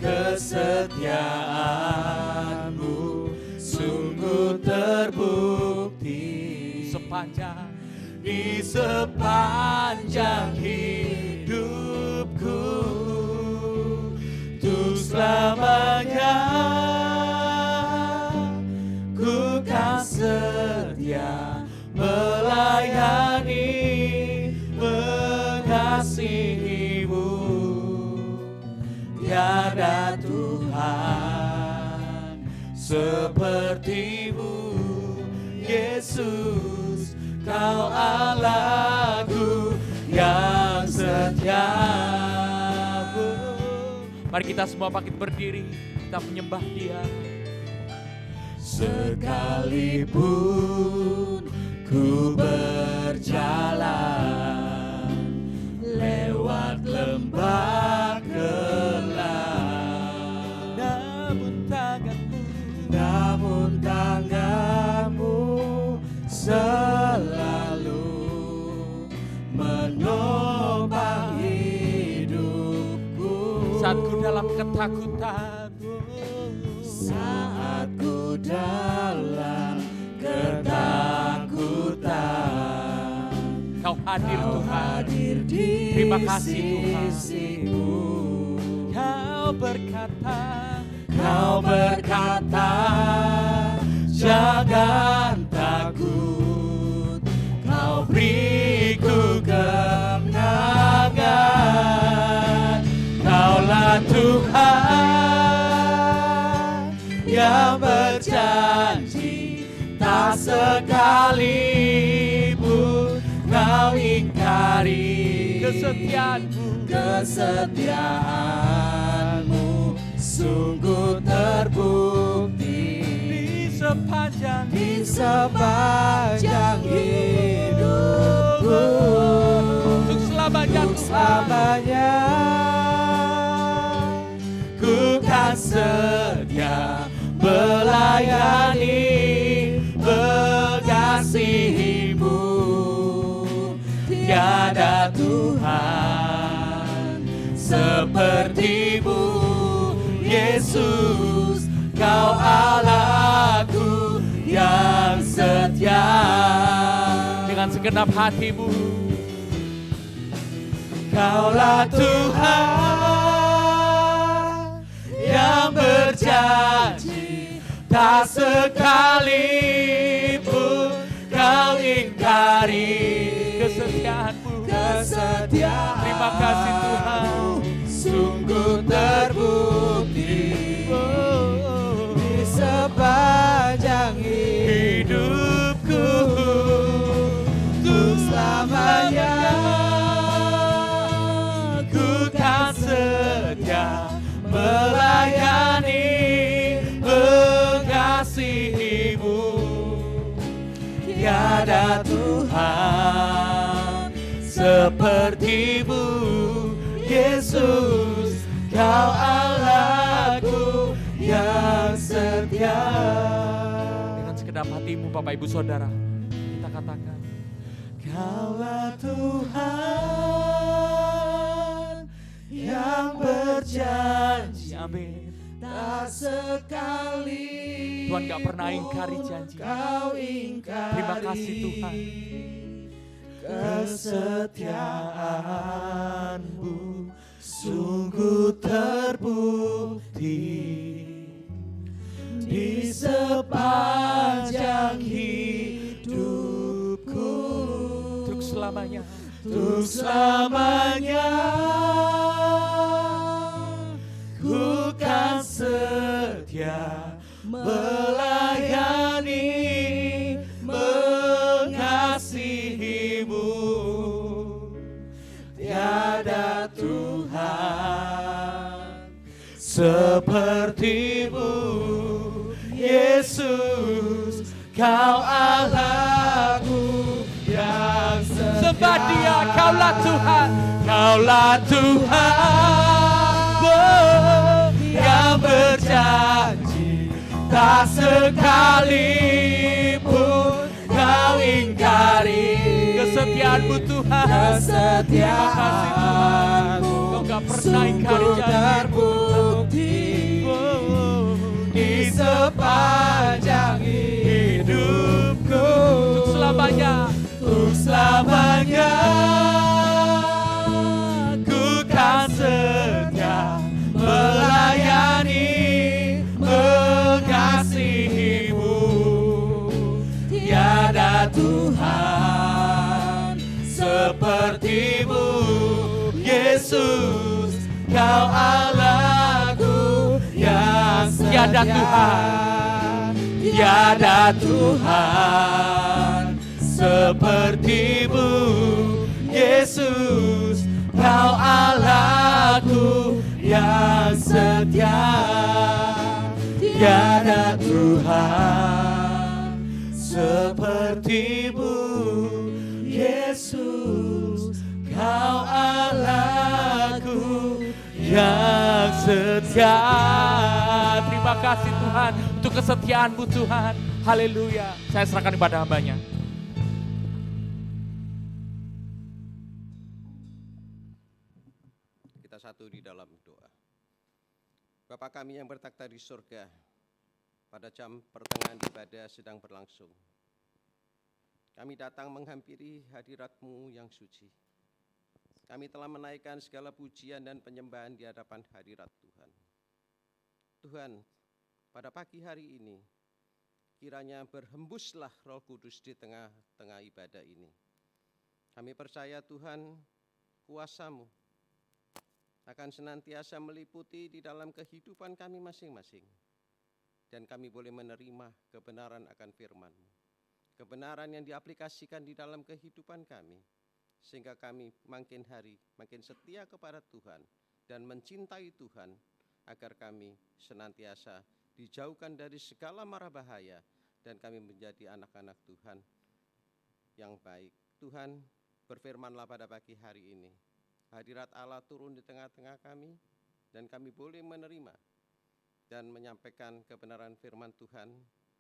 Kesetiaan-Mu sungguh terbukti di sepanjang hidupku, untuk selamanya ku kan setia melayani, mengasihi-Mu. Tiada Tuhan seperti-Mu, Yesus, Kau Allahku yang setia. Mari kita semua bangkit berdiri, kita menyembah Dia. Sekalipun ku berjalan lewat lembah gelap, namun tangan-Mu selalu menopang hidupku. Saat ku dalam ketakutan, saat ku dalam ketakutan, Kau hadir Tuhan. di Terima kasih Tuhan. sisiku. Kau berkata, Jangan takut, Kau beriku kemenangan. Kaulah Tuhan yang berjanji, tak sekalipun Kau ingkari. Kesetiaan-Mu sungguh terbukti di sepanjang hidupku, untuk selamanya ku kan setia melayani, mengasihi-Mu. Tiada Tuhan seperti-Mu, Yesus, Kau Allahku yang setia. dengan segenap hatimu. Kaulah Tuhan yang berjanji, tak sekalipun Kau ingkari. Kesetiaan-Mu. Terima kasih Tuhan, sungguh terbukti di sepanjang hidupku, untuk selamanya ku kan setia melayani, mengasihi-Mu. Tiada Tuhan seperti-Mu, Yesus, Kau Allahku yang setia. Dengan segenap hatimu Bapak Ibu Saudara, kita katakan, Kaulah Tuhan yang berjanji, amin. tak sekali Tuhan gak pernah ingkari janji. Kau ingkari. Terima kasih Tuhan. Kesetiaan-Mu sungguh terbukti di sepanjang hidupku, Untuk selamanya. untuk selamanya ku kan setia melayani, mengasihimu. Tiada Tuhan sepertimu, Yesus, Kau Allahku yang setia. Sembah Dia, Kaulah Tuhan. Kaulah Tuhan, oh, yang berjanji tak sekalipun Kau ingkari Kesetiaan-Mu Tuhan. kesetiaan-Mu. Kau gak pernah ingkari Sungguh janji. terbukti di sepanjang hidupku. Untuk selamanya. Untuk selamanya ku kan setia melayani, mengasihimu. Tiada Tuhan sepertimu, Yesus, Kau Allahku yang setia. Tiada Tuhan. Tiada Tuhan sepertimu, Yesus, Kau Allahku yang setia. Tiada Tuhan sepertimu, Yesus, Kau Allahku yang setia. Terima kasih Tuhan untuk kesetiaan-Mu Tuhan. Haleluya. Saya serahkan kepada hamba-Nya. Kita satu di dalam doa. Bapa kami yang bertakhta di surga, pada jam pertengahan ibadah sedang berlangsung, kami datang menghampiri hadirat-Mu yang suci. Kami telah menaikkan segala pujian dan penyembahan di hadapan hadirat Tuhan. Tuhan, pada pagi hari ini, kiranya berhembuslah Roh Kudus di tengah-tengah ibadah ini. Kami percaya Tuhan, kuasa-Mu akan senantiasa meliputi di dalam kehidupan kami masing-masing. Dan kami boleh menerima kebenaran akan firman-Mu. Kebenaran yang diaplikasikan di dalam kehidupan kami. Sehingga kami makin hari makin setia kepada Tuhan dan mencintai Tuhan, agar kami senantiasa dijauhkan dari segala mara bahaya dan kami menjadi anak-anak Tuhan yang baik. Tuhan, berfirmanlah pada pagi hari ini. Hadirat Allah turun di tengah-tengah kami dan kami boleh menerima dan menyampaikan kebenaran firman Tuhan.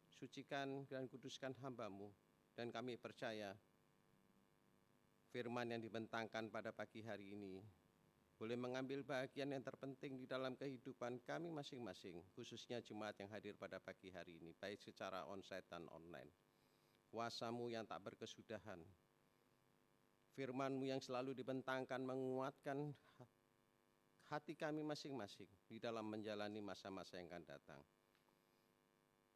Sucikan dan kuduskan hamba-Mu, dan kami percaya firman yang dibentangkan pada pagi hari ini boleh mengambil bagian yang terpenting di dalam kehidupan kami masing-masing, khususnya jemaat yang hadir pada pagi hari ini, baik secara onsite dan online. Kuasa-Mu yang tak berkesudahan, firman-Mu yang selalu dibentangkan menguatkan hati kami masing-masing di dalam menjalani masa-masa yang akan datang.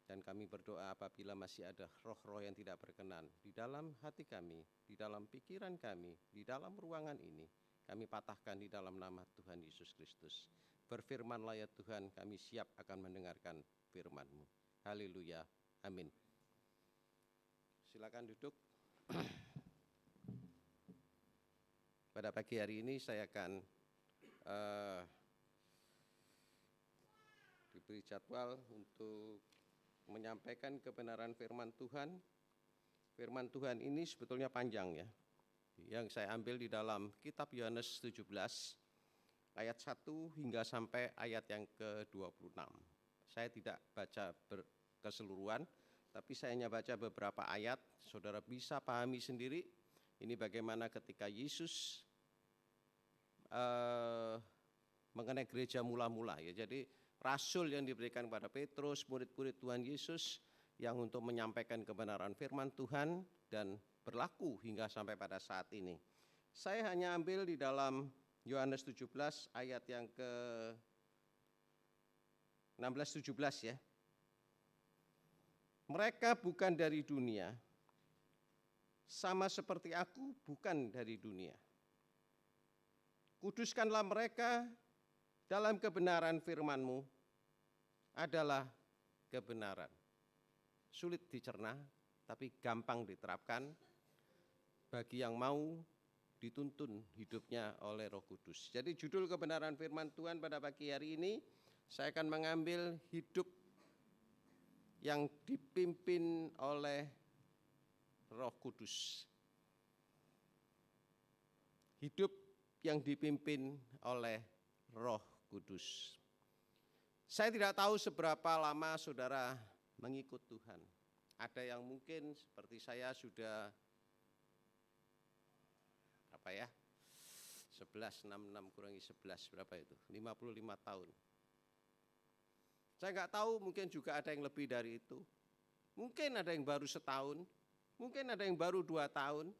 Dan kami berdoa apabila masih ada roh-roh yang tidak berkenan di dalam hati kami, di dalam pikiran kami, di dalam ruangan ini, kami patahkan di dalam nama Tuhan Yesus Kristus. Berfirmanlah ya Tuhan, kami siap akan mendengarkan firman-Mu. Haleluya, amin. Silakan duduk. Pada pagi hari ini saya akan diberi jadwal untuk menyampaikan kebenaran firman Tuhan. Firman Tuhan ini sebetulnya panjang ya. Yang saya ambil di dalam kitab Yohanes 17 ayat 1 hingga sampai ayat yang ke-26. Saya tidak baca keseluruhan, tapi saya hanya baca beberapa ayat. Saudara bisa pahami sendiri ini bagaimana ketika Yesus mengenai gereja mula-mula ya. Jadi rasul yang diberikan kepada Petrus, murid-murid Tuhan Yesus yang untuk menyampaikan kebenaran firman Tuhan dan berlaku hingga sampai pada saat ini. Saya hanya ambil di dalam Yohanes 17 ayat yang ke 16-17 ya. Mereka bukan dari dunia, sama seperti aku bukan dari dunia. Kuduskanlah mereka dalam kebenaran firman-Mu adalah kebenaran. Sulit dicerna, tapi gampang diterapkan bagi yang mau dituntun hidupnya oleh Roh Kudus. Jadi judul kebenaran firman Tuhan pada pagi hari ini, saya akan mengambil hidup yang dipimpin oleh Roh Kudus. Hidup yang dipimpin oleh Roh Kudus. Saya tidak tahu seberapa lama saudara mengikut Tuhan. Ada yang mungkin seperti saya sudah 11, 66 kurangi 11 berapa itu? 55 tahun. Saya nggak tahu, mungkin juga ada yang lebih dari itu. Mungkin ada yang baru setahun, mungkin ada yang baru 2 tahun,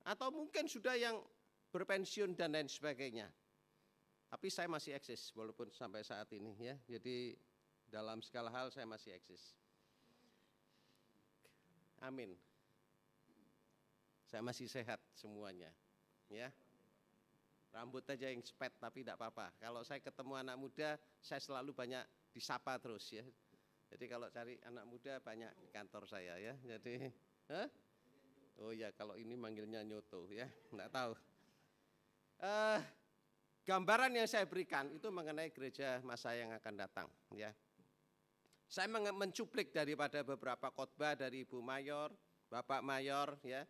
atau mungkin sudah yang berpensiun dan lain sebagainya. Tapi saya masih eksis walaupun sampai saat ini ya. Jadi dalam segala hal saya masih eksis. Amin. Saya masih sehat semuanya, ya. Rambut aja yang sepet tapi tidak apa-apa. Kalau saya ketemu anak muda, saya selalu banyak disapa terus ya. Jadi kalau cari anak muda banyak di kantor saya ya. Jadi, oh ya kalau ini manggilnya nyoto ya, enggak tahu. Gambaran yang saya berikan itu mengenai gereja masa yang akan datang ya. Saya mencuplik daripada beberapa khotbah dari Ibu Mayor, Bapak Mayor ya.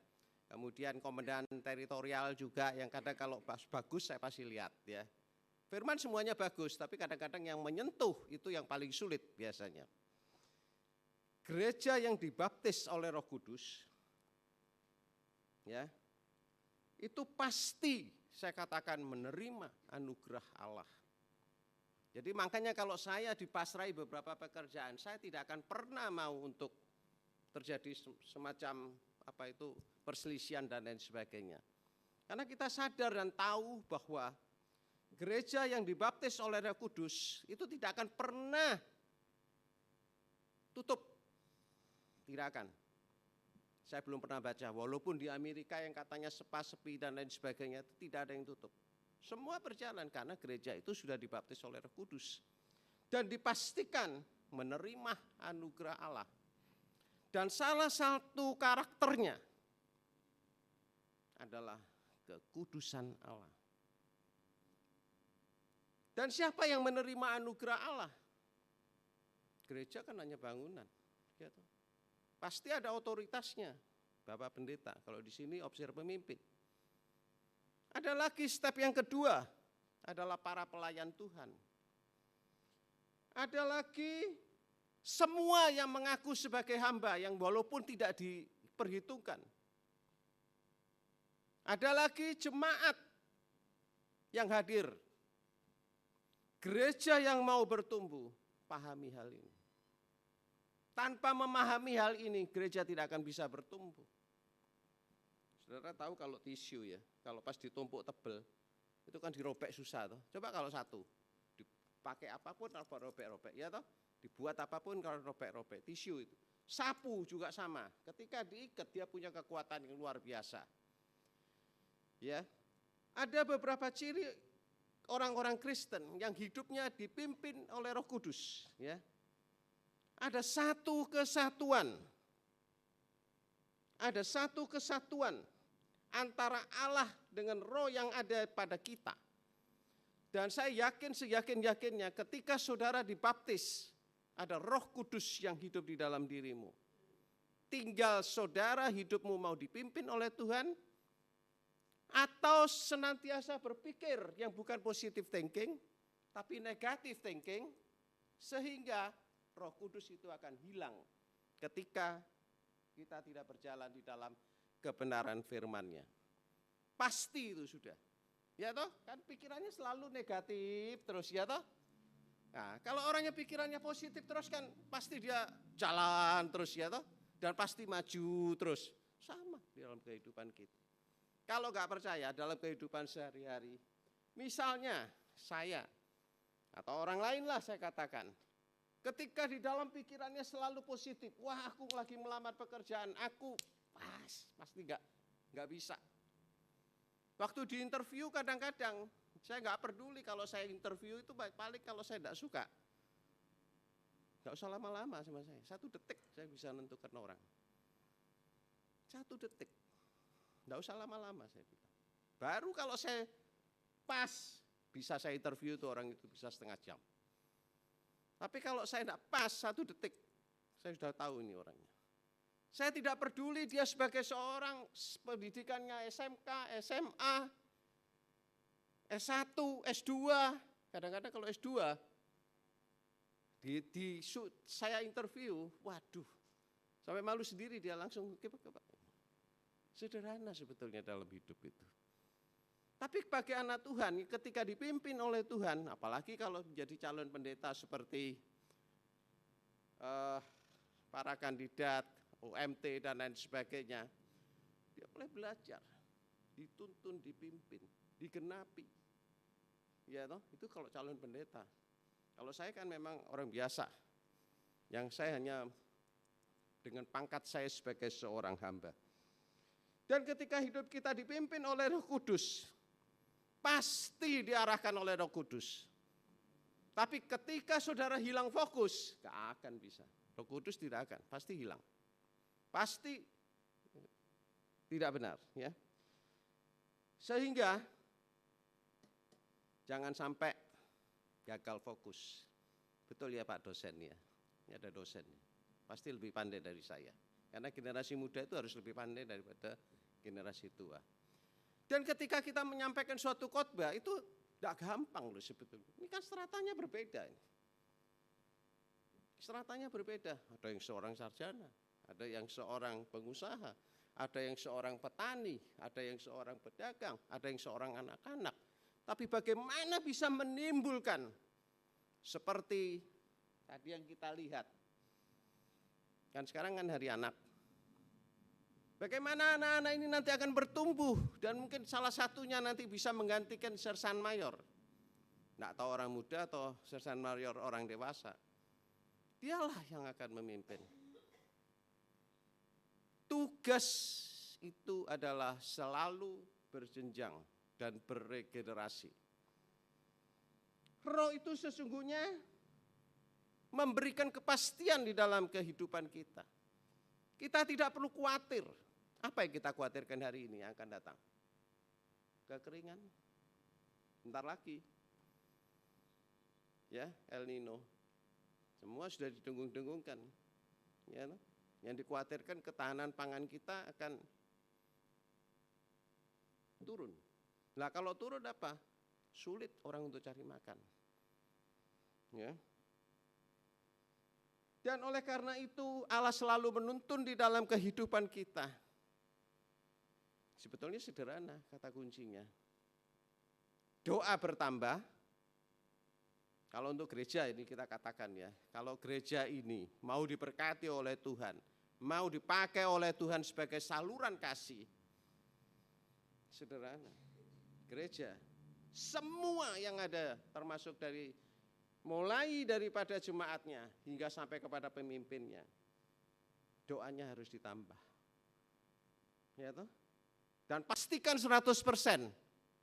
Kemudian komandan teritorial juga yang kadang kalau bagus saya pasti lihat ya. Firman semuanya bagus, tapi kadang-kadang yang menyentuh itu yang paling sulit biasanya. Gereja yang dibaptis oleh Roh Kudus ya. Itu pasti saya katakan menerima anugerah Allah. Jadi makanya kalau saya dipasrai beberapa pekerjaan, saya tidak akan pernah mau untuk terjadi semacam perselisihan dan lain sebagainya. Karena kita sadar dan tahu bahwa gereja yang dibaptis oleh Roh Kudus itu tidak akan pernah tutup. Tidak akan. Saya belum pernah baca, walaupun di Amerika yang katanya sepi dan lain sebagainya, itu tidak ada yang tutup. Semua berjalan karena gereja itu sudah dibaptis oleh Roh Kudus. Dan dipastikan menerima anugerah Allah. Dan salah satu karakternya adalah kekudusan Allah. Dan siapa yang menerima anugerah Allah? Gereja kan hanya bangunan. Gitu. Pasti ada otoritasnya, Bapak Pendeta. Kalau di sini opsir pemimpin. Ada lagi step yang kedua, adalah para pelayan Tuhan. Ada lagi semua yang mengaku sebagai hamba yang walaupun tidak diperhitungkan. Ada lagi jemaat yang hadir. Gereja yang mau bertumbuh, pahami hal ini. Tanpa memahami hal ini, gereja tidak akan bisa bertumbuh. Saudara tahu kalau tisu ya, kalau pas ditumpuk tebel, itu kan dirobek susah. Toh. Coba kalau satu, dipakai apapun kalau robek-robek, ya toh? Dibuat apapun kalau robek-robek, tisu itu. Sapu juga sama, ketika diikat dia punya kekuatan yang luar biasa. Ya, ada beberapa ciri orang-orang Kristen yang hidupnya dipimpin oleh Roh Kudus, ya. Ada satu kesatuan. Ada satu kesatuan antara Allah dengan roh yang ada pada kita. Dan saya yakin seyakin-yakinnya ketika saudara dibaptis, ada Roh Kudus yang hidup di dalam dirimu. Tinggal saudara hidupmu mau dipimpin oleh Tuhan, atau senantiasa berpikir yang bukan positive thinking, tapi negative thinking, sehingga Roh Kudus itu akan hilang ketika kita tidak berjalan di dalam kebenaran firman-Nya. Pasti itu sudah. Ya toh, kan pikirannya selalu negatif terus ya toh. Nah, kalau orangnya pikirannya positif terus kan pasti dia jalan terus ya toh. Dan pasti maju terus. Sama di dalam kehidupan kita. Kalau nggak percaya dalam kehidupan sehari-hari, misalnya saya atau orang lain lah saya katakan, ketika di dalam pikirannya selalu positif, wah aku lagi melamar pekerjaan, aku pasti nggak bisa. Waktu di interview kadang-kadang saya nggak peduli kalau saya interview itu paling kalau saya nggak suka. Nggak usah lama-lama sama saya. 1 detik saya bisa menentukan orang. 1 detik. Nggak usah lama-lama saya bilang. Baru kalau saya pas, bisa saya interview tuh orang itu bisa setengah jam. Tapi kalau saya tidak pas 1 detik, saya sudah tahu ini orangnya. Saya tidak peduli dia sebagai seorang pendidikannya SMK, SMA, S1, S2. Kadang-kadang kalau S2, saya interview, waduh, sampai malu sendiri dia langsung, sederhana sebetulnya dalam hidup itu. Tapi bagi anak Tuhan, ketika dipimpin oleh Tuhan, apalagi kalau menjadi calon pendeta seperti para kandidat, UMT dan lain sebagainya, dia mulai belajar, dituntun, dipimpin, digenapi. Ya toh, itu kalau calon pendeta. Kalau saya kan memang orang biasa, yang saya hanya dengan pangkat saya sebagai seorang hamba. Dan ketika hidup kita dipimpin oleh Roh Kudus, pasti diarahkan oleh Roh Kudus. Tapi ketika saudara hilang fokus, gak akan bisa. Roh Kudus tidak akan, pasti hilang. Pasti tidak benar. Ya. Sehingga jangan sampai gagal fokus. Betul ya Pak dosen ya, ini ada dosen. Pasti lebih pandai dari saya. Karena generasi muda itu harus lebih pandai daripada generasi tua. Dan ketika kita menyampaikan suatu khotbah itu tidak gampang loh sebetulnya. Ini kan stratanya berbeda. Stratanya berbeda. Ada yang seorang sarjana, ada yang seorang pengusaha, ada yang seorang petani, ada yang seorang pedagang, ada yang seorang anak-anak. Tapi bagaimana bisa menimbulkan seperti tadi yang kita lihat. Kan sekarang kan hari anak. Bagaimana anak-anak ini nanti akan bertumbuh dan mungkin salah satunya nanti bisa menggantikan sersan mayor. Nggak tahu orang muda atau sersan mayor orang dewasa. Dialah yang akan memimpin. Tugas itu adalah selalu berjenjang dan beregenerasi. Roh itu sesungguhnya memberikan kepastian di dalam kehidupan kita. Kita tidak perlu khawatir. Apa yang kita khawatirkan hari ini yang akan datang? Kekeringan. Bentar lagi. Ya, El Nino. Semua sudah didengung-dengungkan. Ya, yang dikhawatirkan ketahanan pangan kita akan turun. Nah, kalau turun apa? Sulit orang untuk cari makan. Ya. Dan oleh karena itu Allah selalu menuntun di dalam kehidupan kita. Sebetulnya sederhana kata kuncinya. Doa bertambah. Kalau untuk gereja ini kita katakan ya, kalau gereja ini mau diberkati oleh Tuhan, mau dipakai oleh Tuhan sebagai saluran kasih, sederhana. Gereja, semua yang ada termasuk dari mulai daripada jemaatnya hingga sampai kepada pemimpinnya, doanya harus ditambah. Ya toh? Dan pastikan 100%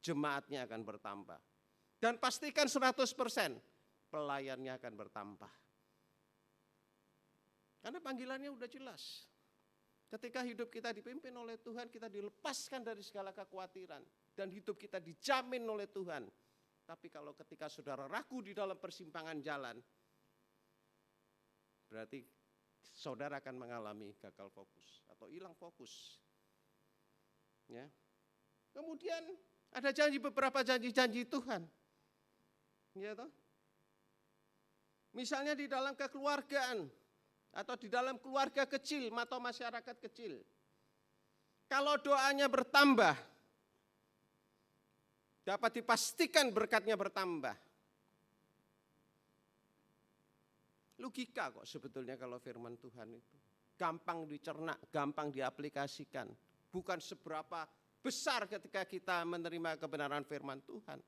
jemaatnya akan bertambah. Dan pastikan 100% pelayannya akan bertambah. Karena panggilannya udah jelas. Ketika hidup kita dipimpin oleh Tuhan, kita dilepaskan dari segala kekhawatiran. Dan hidup kita dijamin oleh Tuhan. Tapi kalau ketika saudara ragu di dalam persimpangan jalan, berarti saudara akan mengalami gagal fokus atau hilang fokus. Ya. Kemudian ada beberapa janji-janji Tuhan. Ya toh? Misalnya di dalam kekeluargaan atau di dalam keluarga kecil atau masyarakat kecil. Kalau doanya bertambah, dapat dipastikan berkatnya bertambah. Logika kok sebetulnya kalau firman Tuhan itu. Gampang dicerna, gampang diaplikasikan. Bukan seberapa besar ketika kita menerima kebenaran firman Tuhan.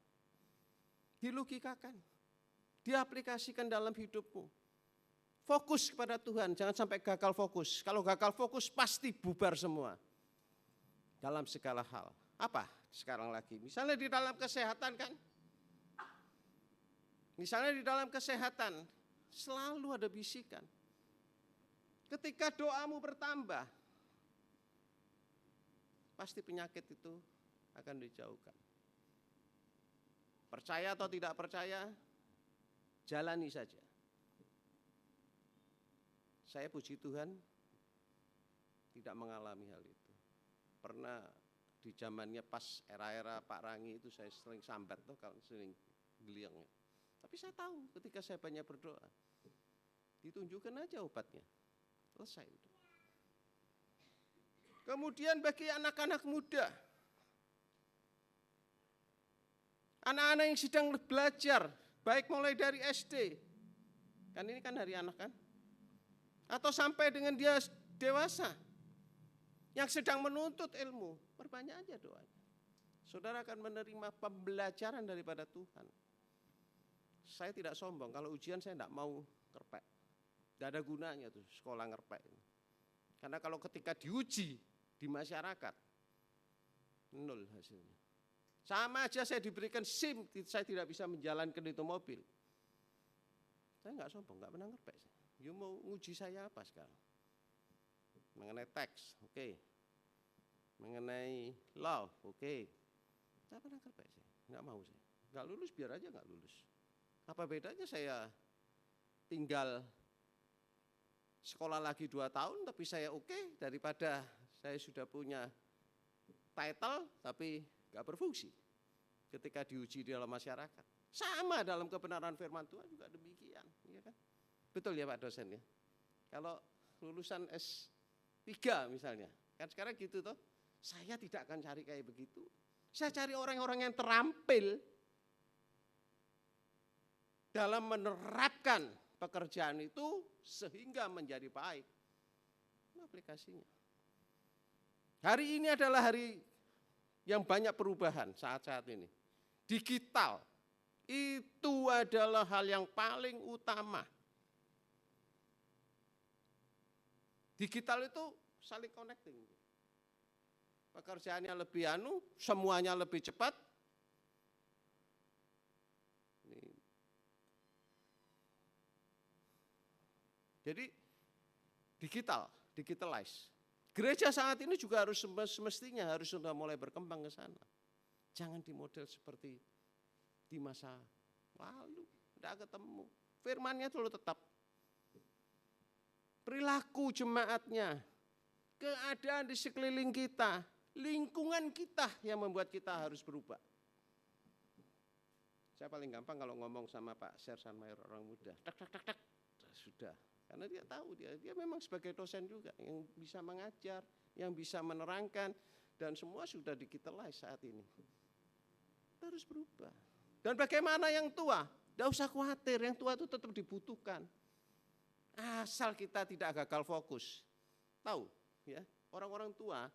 Dilogikakan, diaplikasikan dalam hidupmu. Fokus kepada Tuhan, jangan sampai gagal fokus. Kalau gagal fokus pasti bubar semua. Dalam segala hal. Apa sekarang lagi? Misalnya di dalam kesehatan kan? Misalnya di dalam kesehatan, Selalu ada bisikan. Ketika doamu bertambah, pasti penyakit itu akan dijauhkan. Percaya atau tidak percaya, jalani saja. Saya puji Tuhan tidak mengalami hal itu. Pernah di zamannya pas era-era Pak Rangi itu saya sering sambat tuh, kalau sering geliang. Tapi saya tahu ketika saya banyak berdoa, ditunjukkan aja obatnya. Selesai itu. Kemudian bagi anak-anak muda, anak-anak yang sedang belajar, baik mulai dari SD, kan ini kan hari anak kan, atau sampai dengan dia dewasa, yang sedang menuntut ilmu, perbanyak aja doanya. Saudara akan menerima pembelajaran daripada Tuhan. Saya tidak sombong, kalau ujian saya tidak mau ngerpek. Tidak ada gunanya tuh sekolah ngerpek. Karena kalau ketika diuji di masyarakat, nol hasilnya. Sama aja saya diberikan SIM, saya tidak bisa menjalankan itu mobil. Saya nggak sombong, nggak pernah ngerpek. You mau uji saya apa sekarang? Mengenai teks, oke. Mengenai law, oke. Nggak pernah ngerpek saya, nggak mau saya. Nggak lulus biar aja nggak lulus. Apa bedanya saya tinggal sekolah lagi 2 tahun tapi saya oke, daripada saya sudah punya title tapi nggak berfungsi ketika diuji di dalam masyarakat. Sama dalam kebenaran firman Tuhan juga demikian, ya kan? Betul ya Pak dosen ya? Kalau lulusan S3 misalnya, kan sekarang gitu toh, saya tidak akan cari kayak begitu. Saya cari orang-orang yang terampil dalam menerapkan pekerjaan itu sehingga menjadi baik. Ini aplikasinya. Hari ini adalah hari yang banyak perubahan saat-saat ini. Digital itu adalah hal yang paling utama. Digital itu saling connecting. Pekerjaannya lebih semuanya lebih cepat. Jadi digitalize. Gereja saat ini juga harus semestinya harus sudah mulai berkembang ke sana. Jangan di model seperti di masa lalu, tidak ketemu. Firman-Nya dulu tetap. Perilaku jemaatnya, keadaan di sekeliling kita, lingkungan kita yang membuat kita harus berubah. Saya paling gampang kalau ngomong sama Pak Sersan Mayor orang muda, tak, sudah. Karena dia tahu, dia memang sebagai dosen juga yang bisa mengajar, yang bisa menerangkan, dan semua sudah digitalize saat ini. Kita harus berubah. Dan bagaimana yang tua? Tidak usah khawatir, yang tua itu tetap dibutuhkan. Asal kita tidak gagal fokus. Tahu ya, orang-orang tua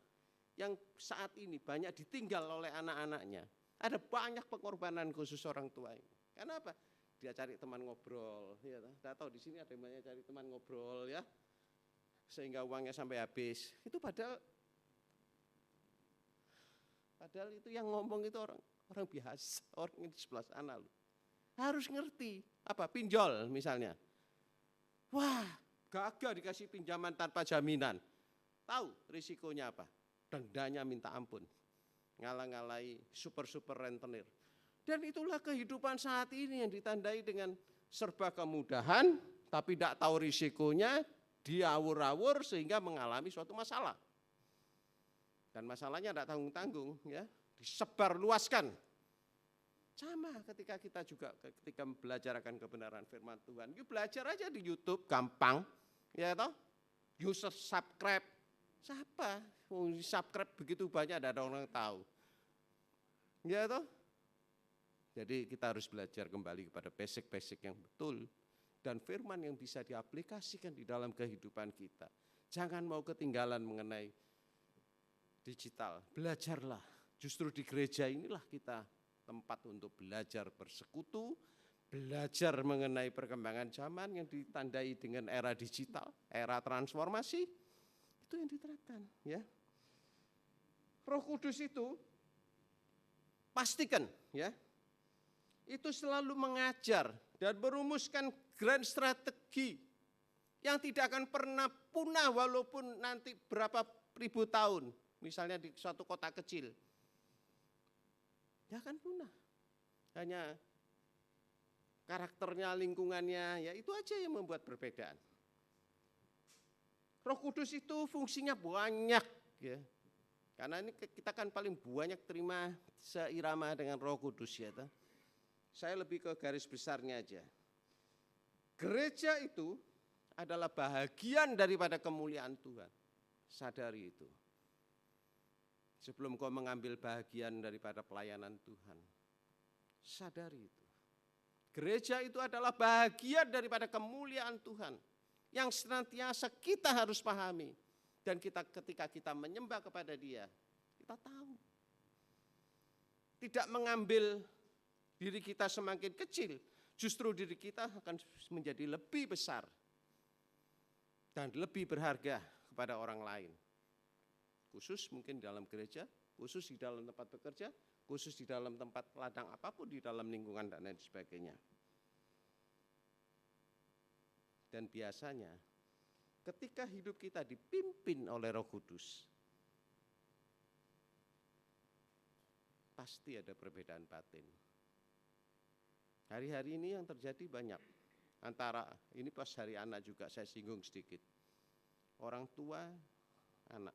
yang saat ini banyak ditinggal oleh anak-anaknya. Ada banyak pengorbanan khusus orang tua ini. Karena apa? Dia cari teman ngobrol, ya, tidak tahu di sini ada yang banyak cari teman ngobrol ya, sehingga uangnya sampai habis. Itu padahal itu yang ngomong itu orang biasa, orang yang di sebelah sana loh. Harus ngerti apa pinjol misalnya. Wah, gagal dikasih pinjaman tanpa jaminan. Tahu risikonya apa? Dendanya minta ampun. Ngalang-ngalai super rentenir. Dan itulah kehidupan saat ini yang ditandai dengan serba kemudahan, tapi tidak tahu risikonya, diawur-awur sehingga mengalami suatu masalah. Dan masalahnya tidak tanggung-tanggung, ya, disebarluaskan. Sama ketika kita juga ketika belajar akan kebenaran firman Tuhan. You belajar aja di YouTube, gampang, ya toh. User subscribe, siapa? Subscribe begitu banyak, ada orang yang tahu, ya toh. Jadi kita harus belajar kembali kepada basic yang betul dan firman yang bisa diaplikasikan di dalam kehidupan kita. Jangan mau ketinggalan mengenai digital. Belajarlah. Justru di gereja inilah kita tempat untuk belajar bersekutu, belajar mengenai perkembangan zaman yang ditandai dengan era digital, era transformasi. Itu yang diterapkan, ya. Roh Kudus itu pastikan, ya. itu selalu mengajar dan merumuskan grand strategi yang tidak akan pernah punah walaupun nanti berapa ribu tahun. Misalnya di suatu kota kecil. Tidak akan punah. Hanya karakternya, lingkungannya, ya itu aja yang membuat perbedaan. Roh Kudus itu fungsinya banyak, ya. Karena ini kita kan paling banyak terima seirama dengan Roh Kudus, ya. Saya lebih ke garis besarnya aja. Gereja itu adalah bahagian daripada kemuliaan Tuhan. Sadari itu. Sebelum kau mengambil bahagian daripada pelayanan Tuhan. Sadari itu. Gereja itu adalah bahagian daripada kemuliaan Tuhan. Yang senantiasa kita harus pahami. Dan ketika kita menyembah kepada Dia, kita tahu. Tidak mengambil diri kita semakin kecil, justru diri kita akan menjadi lebih besar dan lebih berharga kepada orang lain. Khusus mungkin di dalam gereja, khusus di dalam tempat bekerja, khusus di dalam tempat ladang apapun di dalam lingkungan dan lain sebagainya. Dan biasanya ketika hidup kita dipimpin oleh Roh Kudus, pasti ada perbedaan batin. Hari-hari ini yang terjadi banyak. Antara, ini pas hari anak juga saya singgung sedikit. Orang tua, anak.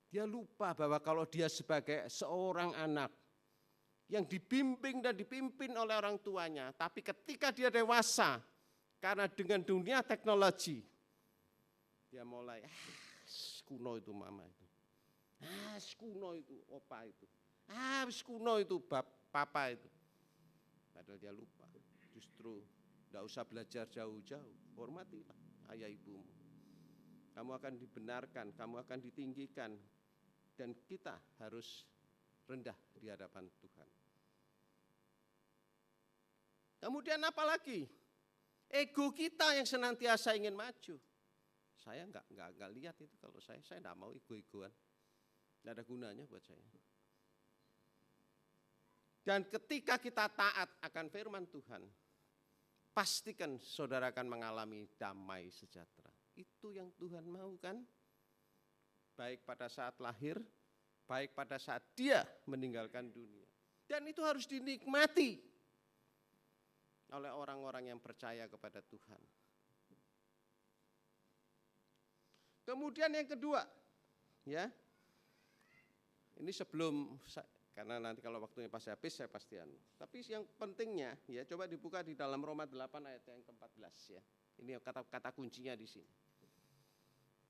Dia lupa bahwa kalau dia sebagai seorang anak yang dibimbing dan dipimpin oleh orang tuanya, tapi ketika dia dewasa, karena dengan dunia teknologi, dia mulai, kuno itu mama itu, kuno itu opa itu, kuno itu papa itu. Padahal dia lupa, justru tidak usah belajar jauh-jauh, hormatilah ayah ibumu. Kamu akan dibenarkan, kamu akan ditinggikan, dan kita harus rendah di hadapan Tuhan. Kemudian apa lagi? Ego kita yang senantiasa ingin maju. Saya enggak lihat itu kalau saya enggak mau ego-egoan. Enggak ada gunanya buat saya. Dan ketika kita taat akan firman Tuhan, pastikan saudara akan mengalami damai sejahtera. Itu yang Tuhan mau kan? Baik pada saat lahir, baik pada saat dia meninggalkan dunia. Dan itu harus dinikmati oleh orang-orang yang percaya kepada Tuhan. Kemudian yang kedua, ya. Ini sebelum, karena nanti kalau waktunya pasti habis saya pasti anu. Tapi yang pentingnya, ya coba dibuka di dalam Roma 8 ayat yang ke-14 ya. Ini kata kuncinya di sini.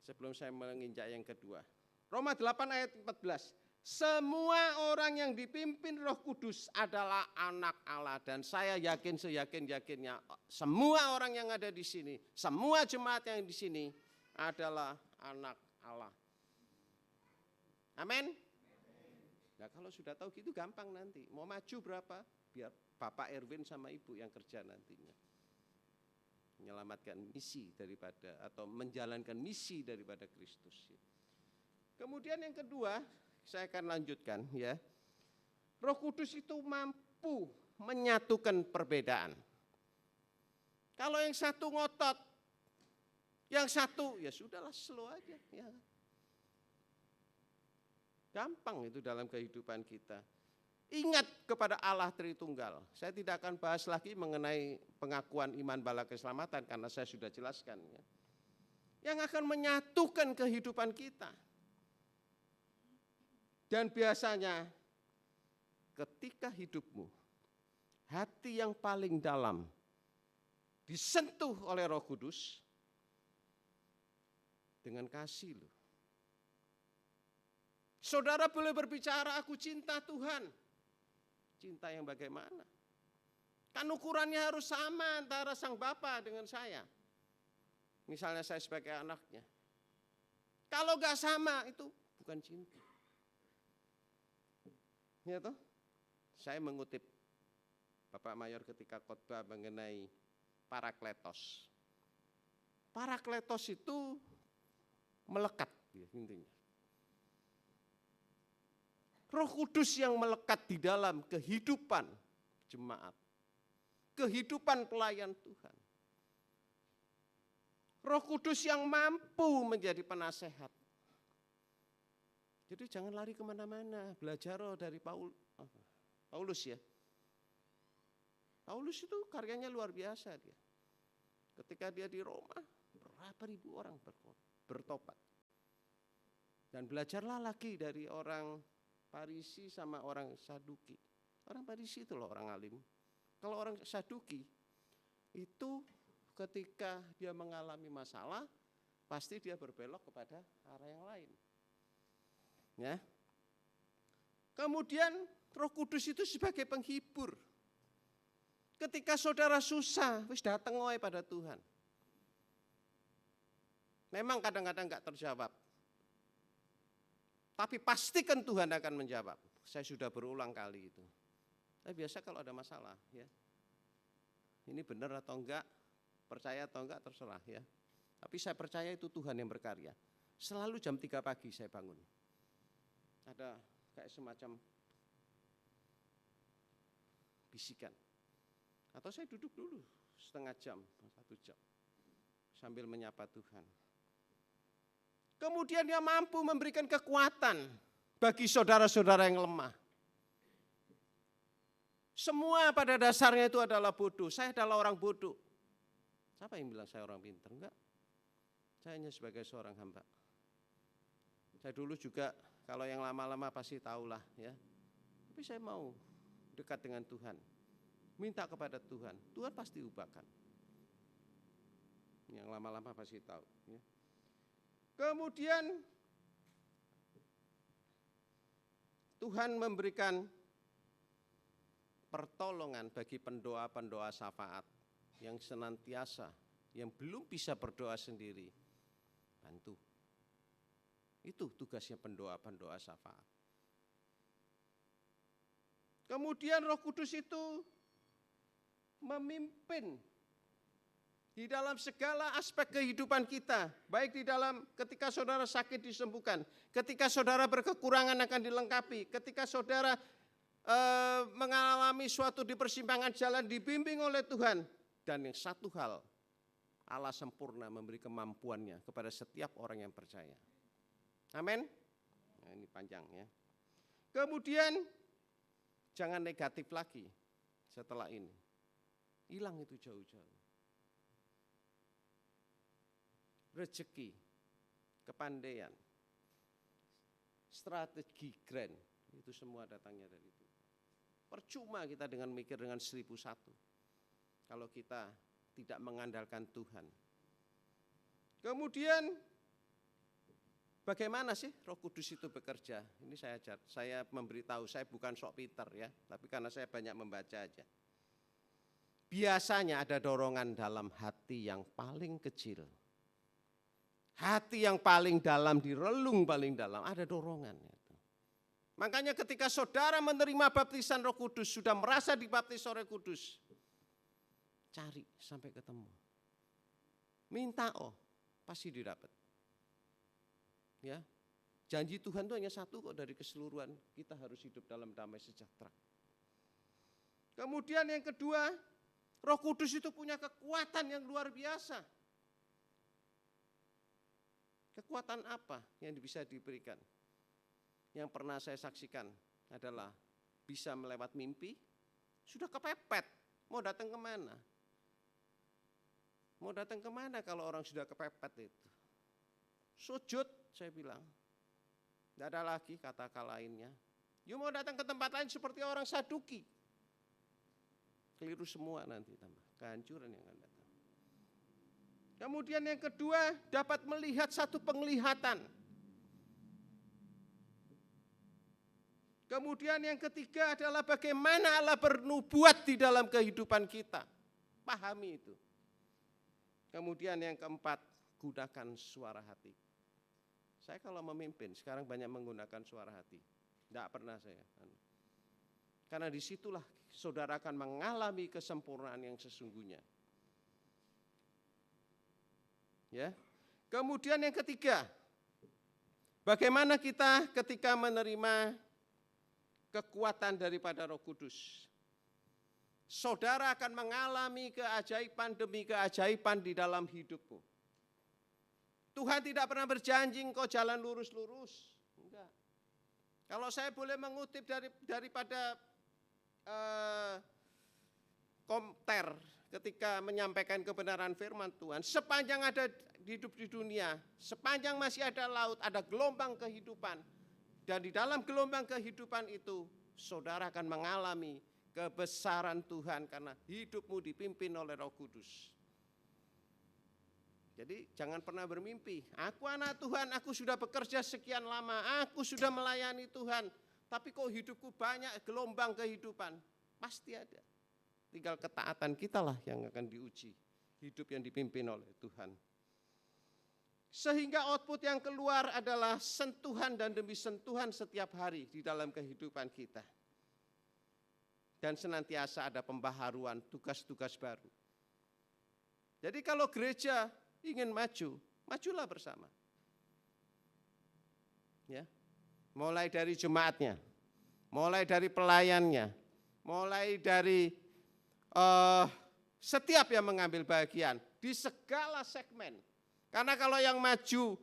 Sebelum saya menginjak yang kedua. Roma 8 ayat 14. Semua orang yang dipimpin Roh Kudus adalah anak Allah. Dan saya yakin seyakin-yakinnya semua orang yang ada di sini, semua jemaat yang di sini adalah anak Allah. Amin. Nah kalau sudah tahu gitu gampang nanti. Mau maju berapa? Biar Bapak Erwin sama Ibu yang kerja nantinya. Menyelamatkan misi daripada atau menjalankan misi daripada Kristus. Kemudian yang kedua, saya akan lanjutkan ya. Roh Kudus itu mampu menyatukan perbedaan. Kalau yang satu ngotot, yang satu ya sudahlah slow aja ya. Gampang itu dalam kehidupan kita. Ingat kepada Allah Tritunggal. Saya tidak akan bahas lagi mengenai pengakuan iman bala keselamatan karena saya sudah jelaskan. Ya. Yang akan menyatukan kehidupan kita. Dan biasanya ketika hidupmu, hati yang paling dalam disentuh oleh Roh Kudus dengan kasih loh. Saudara boleh berbicara, aku cinta Tuhan. Cinta yang bagaimana? Kan ukurannya harus sama antara sang Bapa dengan saya. Misalnya saya sebagai anaknya. Kalau gak sama itu bukan cinta. Ya toh? Saya mengutip Bapak Mayor ketika khotbah mengenai Parakletos. Parakletos itu melekat ya, intinya. Roh Kudus yang melekat di dalam kehidupan jemaat, kehidupan pelayan Tuhan. Roh Kudus yang mampu menjadi penasehat. Jadi jangan lari kemana-mana, belajar dari Paulus ya. Paulus itu karyanya luar biasa dia. Ketika dia di Roma, berapa ribu orang bertobat. Dan belajarlah lagi dari orang Farisi sama orang Saduki. Orang Farisi itu loh orang alim. Kalau orang Saduki itu ketika dia mengalami masalah, pasti dia berbelok kepada arah yang lain. Ya. Kemudian Roh Kudus itu sebagai penghibur. Ketika saudara susah, wis datang wae pada Tuhan. Memang kadang-kadang enggak terjawab. Tapi pastikan Tuhan akan menjawab. Saya sudah berulang kali itu. Tapi biasa kalau ada masalah, ya. Ini benar atau enggak, percaya atau enggak terserah ya. Tapi saya percaya itu Tuhan yang berkarya. Selalu jam 3 pagi saya bangun. Ada kayak semacam bisikan. Atau saya duduk dulu setengah jam, 1 jam. Sambil menyapa Tuhan. Kemudian dia mampu memberikan kekuatan bagi saudara-saudara yang lemah. Semua pada dasarnya itu adalah bodoh. Saya adalah orang bodoh. Siapa yang bilang saya orang pintar? Enggak. Saya hanya sebagai seorang hamba. Saya dulu juga kalau yang lama-lama pasti tahulah ya. Tapi saya mau dekat dengan Tuhan. Minta kepada Tuhan. Tuhan pasti ubahkan. Yang lama-lama pasti tahu. Ya. Kemudian Tuhan memberikan pertolongan bagi pendoa-pendoa syafaat yang senantiasa, yang belum bisa berdoa sendiri, bantu. Itu tugasnya pendoa-pendoa syafaat. Kemudian Roh Kudus itu memimpin di dalam segala aspek kehidupan kita, baik di dalam ketika saudara sakit disembuhkan, ketika saudara berkekurangan akan dilengkapi, ketika saudara mengalami suatu di persimpangan jalan dibimbing oleh Tuhan. Dan yang satu hal, Allah sempurna memberi kemampuannya kepada setiap orang yang percaya. Amin. Nah, ini panjang ya. Kemudian jangan negatif lagi setelah ini. Hilang itu jauh-jauh. Rezeki, kepandaian, strategi grand, itu semua datangnya dari itu. Percuma kita dengan mikir dengan 1001 kalau kita tidak mengandalkan Tuhan. Kemudian bagaimana sih Roh Kudus itu bekerja? Ini saya memberitahu, saya bukan sok pintar ya, tapi karena saya banyak membaca aja. Biasanya ada dorongan dalam hati yang paling kecil. Hati yang paling dalam, di relung paling dalam, ada dorongan. Makanya ketika saudara menerima baptisan Roh Kudus, sudah merasa dibaptis oleh Roh Kudus, cari sampai ketemu. Minta pasti didapat. Ya, janji Tuhan itu hanya satu kok dari keseluruhan, kita harus hidup dalam damai sejahtera. Kemudian yang kedua, Roh Kudus itu punya kekuatan yang luar biasa. Kekuatan apa yang bisa diberikan? Yang pernah saya saksikan adalah bisa melewat mimpi, sudah kepepet, mau datang kemana? Mau datang kemana kalau orang sudah kepepet itu? Sujud, saya bilang. Tidak ada lagi kata-kata lainnya. You mau datang ke tempat lain seperti orang Saduki. Keliru semua nanti, tambah kehancuran yang akan datang. Kemudian yang kedua, dapat melihat satu penglihatan. Kemudian yang ketiga adalah bagaimana Allah bernubuat di dalam kehidupan kita. Pahami itu. Kemudian yang keempat, gunakan suara hati. Saya kalau memimpin, sekarang banyak menggunakan suara hati. Tidak pernah saya. Karena disitulah saudara akan mengalami kesempurnaan yang sesungguhnya. Ya. Kemudian yang ketiga, bagaimana kita ketika menerima kekuatan daripada Roh Kudus, saudara akan mengalami keajaiban demi keajaiban di dalam hidupmu. Tuhan tidak pernah berjanji engkau jalan lurus-lurus. Enggak. Kalau saya boleh mengutip daripada Komter ketika menyampaikan kebenaran firman Tuhan, sepanjang ada hidup di dunia, sepanjang masih ada laut, ada gelombang kehidupan. Dan di dalam gelombang kehidupan itu, saudara akan mengalami kebesaran Tuhan karena hidupmu dipimpin oleh Roh Kudus. Jadi jangan pernah bermimpi, aku anak Tuhan, aku sudah bekerja sekian lama, aku sudah melayani Tuhan, tapi kok hidupku banyak gelombang kehidupan. Pasti ada. Tinggal ketaatan kitalah yang akan diuji. Hidup yang dipimpin oleh Tuhan. Sehingga output yang keluar adalah sentuhan dan demi sentuhan setiap hari di dalam kehidupan kita. Dan senantiasa ada pembaharuan tugas-tugas baru. Jadi kalau gereja ingin maju, majulah bersama. Ya. Mulai dari jemaatnya, mulai dari pelayannya, mulai dari setiap yang mengambil bagian di segala segmen. Karena kalau yang maju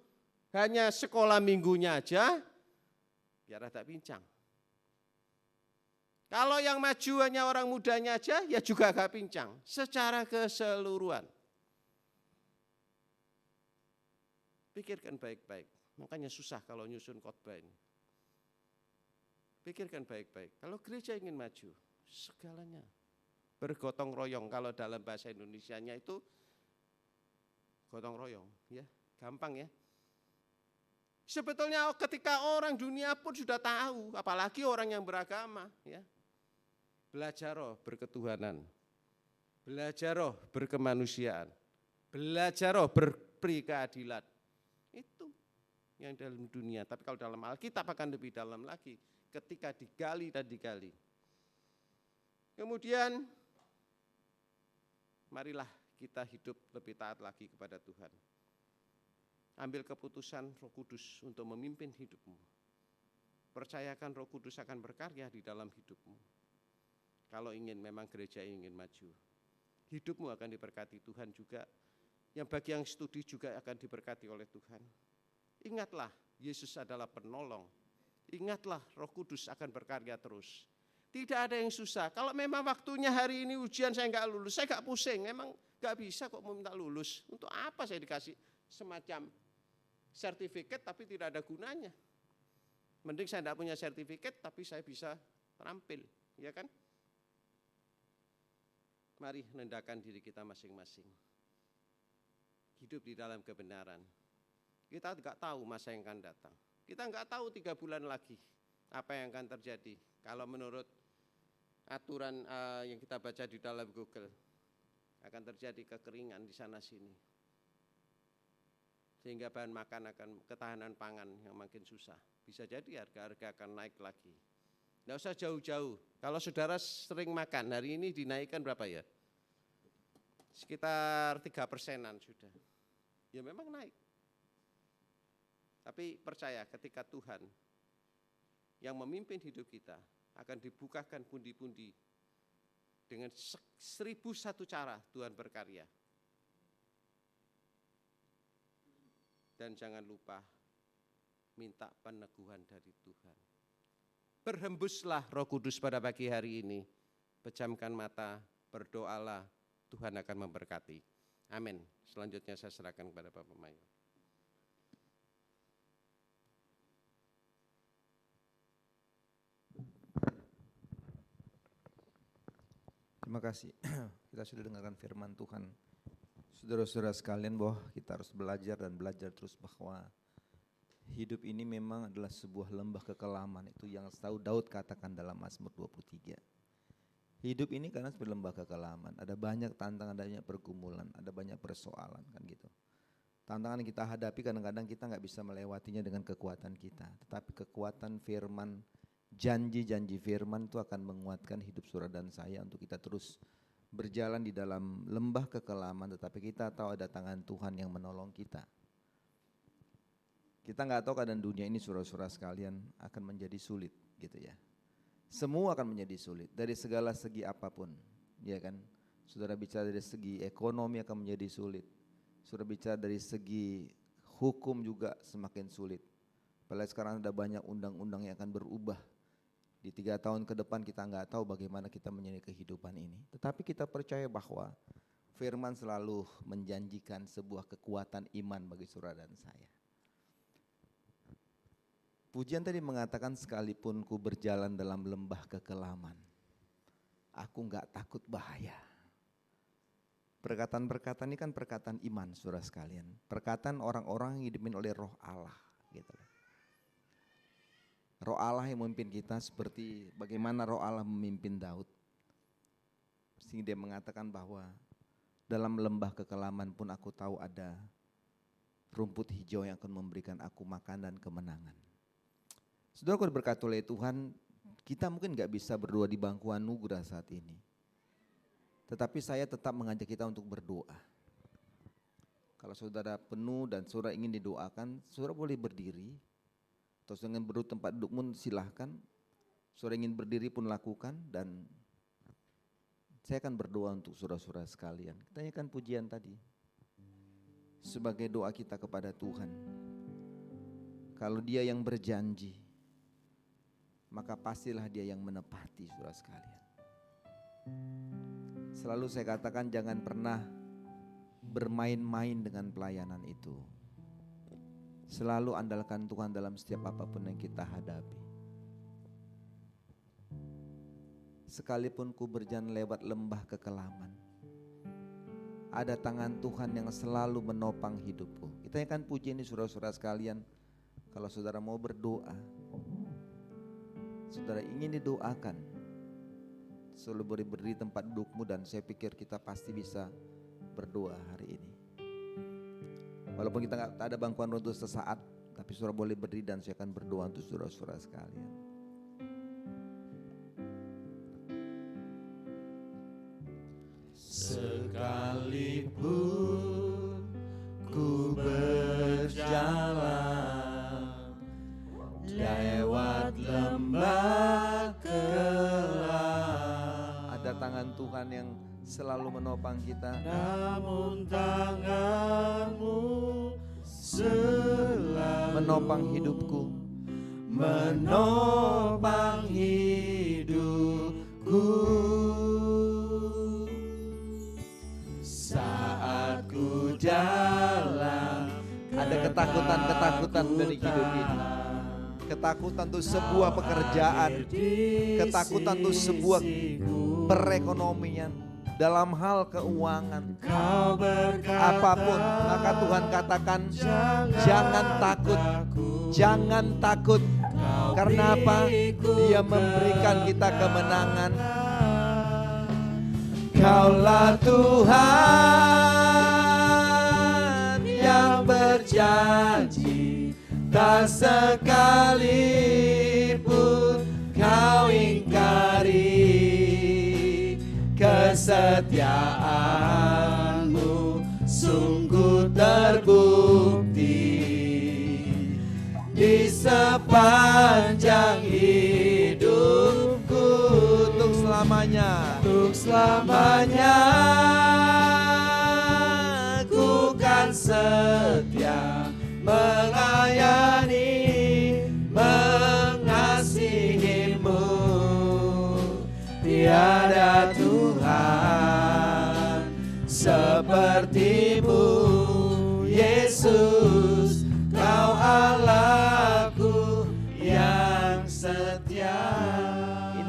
hanya sekolah minggunya aja, ya rada pincang. Kalau yang maju hanya orang mudanya aja, ya juga agak pincang. Secara keseluruhan. Pikirkan baik-baik. Makanya susah kalau nyusun khotbah ini. Pikirkan baik-baik. Kalau gereja ingin maju, segalanya bergotong royong. Kalau dalam bahasa Indonesianya itu gotong royong, ya, gampang ya. Sebetulnya ketika orang dunia pun sudah tahu, apalagi orang yang beragama, ya. Belajar roh berketuhanan, belajar roh berkemanusiaan, belajar roh berperi keadilan. Itu yang dalam dunia. Tapi kalau dalam Alkitab akan lebih dalam lagi, ketika digali dan digali. Kemudian marilah kita hidup lebih taat lagi kepada Tuhan. Ambil keputusan Roh Kudus untuk memimpin hidupmu. Percayakan Roh Kudus akan berkarya di dalam hidupmu. Kalau ingin memang gereja ingin maju. Hidupmu akan diberkati Tuhan juga. Yang bagi yang studi juga akan diberkati oleh Tuhan. Ingatlah, Yesus adalah penolong. Ingatlah, Roh Kudus akan berkarya terus. Tidak ada yang susah. Kalau memang waktunya hari ini ujian saya enggak lulus, saya enggak pusing. Emang enggak bisa kok mau minta lulus. Untuk apa saya dikasih semacam sertifikat tapi tidak ada gunanya. Mending saya enggak punya sertifikat tapi saya bisa terampil, ya kan? Mari rendahkan diri kita masing-masing. Hidup di dalam kebenaran. Kita enggak tahu masa yang akan datang. Kita enggak tahu 3 bulan lagi apa yang akan terjadi. Kalau menurut aturan yang kita baca di dalam Google, akan terjadi kekeringan di sana sini. Sehingga bahan makan akan, ketahanan pangan yang makin susah. Bisa jadi harga-harga akan naik lagi. Nggak usah jauh-jauh. Kalau saudara sering makan, hari ini dinaikkan berapa ya? Sekitar 3%-an sudah. Ya memang naik. Tapi percaya ketika Tuhan yang memimpin hidup kita, akan dibukakan pundi-pundi dengan 1001 cara Tuhan berkarya. Dan jangan lupa minta peneguhan dari Tuhan. Berhembuslah Roh Kudus pada pagi hari ini. Pejamkan mata, berdoalah, Tuhan akan memberkati. Amin. Selanjutnya saya serahkan kepada Bapak Mayor. Terima kasih. Kita sudah dengarkan firman Tuhan. Saudara-saudara sekalian, bahwa kita harus belajar dan belajar terus bahwa hidup ini memang adalah sebuah lembah kekelaman. Itu yang tahu Daud katakan dalam Mazmur 23. Hidup ini karena seperti lembah kekelaman. Ada banyak tantangan, ada banyak pergumulan, ada banyak persoalan kan gitu. Tantangan yang kita hadapi kadang-kadang kita nggak bisa melewatinya dengan kekuatan kita. Tetapi kekuatan firman, janji-janji firman itu akan menguatkan hidup saudara dan saya untuk kita terus berjalan di dalam lembah kekelaman, tetapi kita tahu ada tangan Tuhan yang menolong kita. Kita nggak tahu keadaan dunia ini saudara-saudara sekalian akan menjadi sulit gitu ya. semua akan menjadi sulit dari segala segi apapun, ya kan? Saudara bicara dari segi ekonomi akan menjadi sulit. Saudara bicara dari segi hukum juga semakin sulit. Apalagi sekarang ada banyak undang-undang yang akan berubah. Di 3 tahun ke depan kita nggak tahu bagaimana kita menjalani kehidupan ini. Tetapi kita percaya bahwa firman selalu menjanjikan sebuah kekuatan iman bagi saudara dan saya. Pujian tadi mengatakan sekalipun ku berjalan dalam lembah kekelaman, aku enggak takut bahaya. Perkataan-perkataan ini kan perkataan iman saudara sekalian. Perkataan orang-orang yang dipimpin oleh roh Allah. Gitu. Roh Allah yang memimpin kita seperti bagaimana roh Allah memimpin Daud. Sehingga dia mengatakan bahwa dalam lembah kekelaman pun aku tahu ada rumput hijau yang akan memberikan aku makan dan kemenangan. Saudara, kalau diberkati oleh Tuhan, kita mungkin gak bisa berdoa di bangku anugerah saat ini. Tetapi saya tetap mengajak kita untuk berdoa. Kalau saudara penuh dan saudara ingin didoakan, saudara boleh berdiri. Atau saudara ingin berduduk tempat dudukmu, silahkan. Saudara ingin berdiri pun lakukan, dan saya akan berdoa untuk saudara-saudara sekalian. Kita nyanyikan pujian tadi sebagai doa kita kepada Tuhan. Kalau Dia yang berjanji, maka pastilah Dia yang menepati, saudara sekalian. Selalu saya katakan jangan pernah bermain-main dengan pelayanan itu. Selalu andalkan Tuhan dalam setiap apapun yang kita hadapi. Sekalipun ku berjalan lewat lembah kekelaman, ada tangan Tuhan yang selalu menopang hidupku. Kita akan puji ini saudara-saudara sekalian. Kalau saudara mau berdoa, saudara ingin didoakan, selalu boleh berdiri tempat dudukmu, dan saya pikir kita pasti bisa berdoa hari ini. Walaupun kita tak ada bangkuan untuk sesaat, tapi saudara boleh berdiri dan saya akan berdoa untuk saudara-saudara sekalian. Sekalipun ku berjalan lewat lembah kelam, ada tangan Tuhan yang selalu menopang kita. namun tanganmu selalu Menopang hidupku, menopang hidupku. Saat ku jalan, ada ketakutan-ketakutan dari hidup ini. Ketakutan untuk sebuah pekerjaan, ketakutan untuk sebuah perekonomian, dalam hal keuangan, apapun, maka Tuhan katakan jangan takut, jangan takut. Karena apa? Dia memberikan kita kemenangan. Kaulah Tuhan yang berjanji, tak sekalipun kau ingkari. Kesetiaanmu sungguh terbukti di sepanjang hidupku. Untuk selamanya, Untuk selamanya ku kan setia melayani, mengasihimu. Tiada Tuhan sepertimu, Yesus, Kau Allahku yang setia.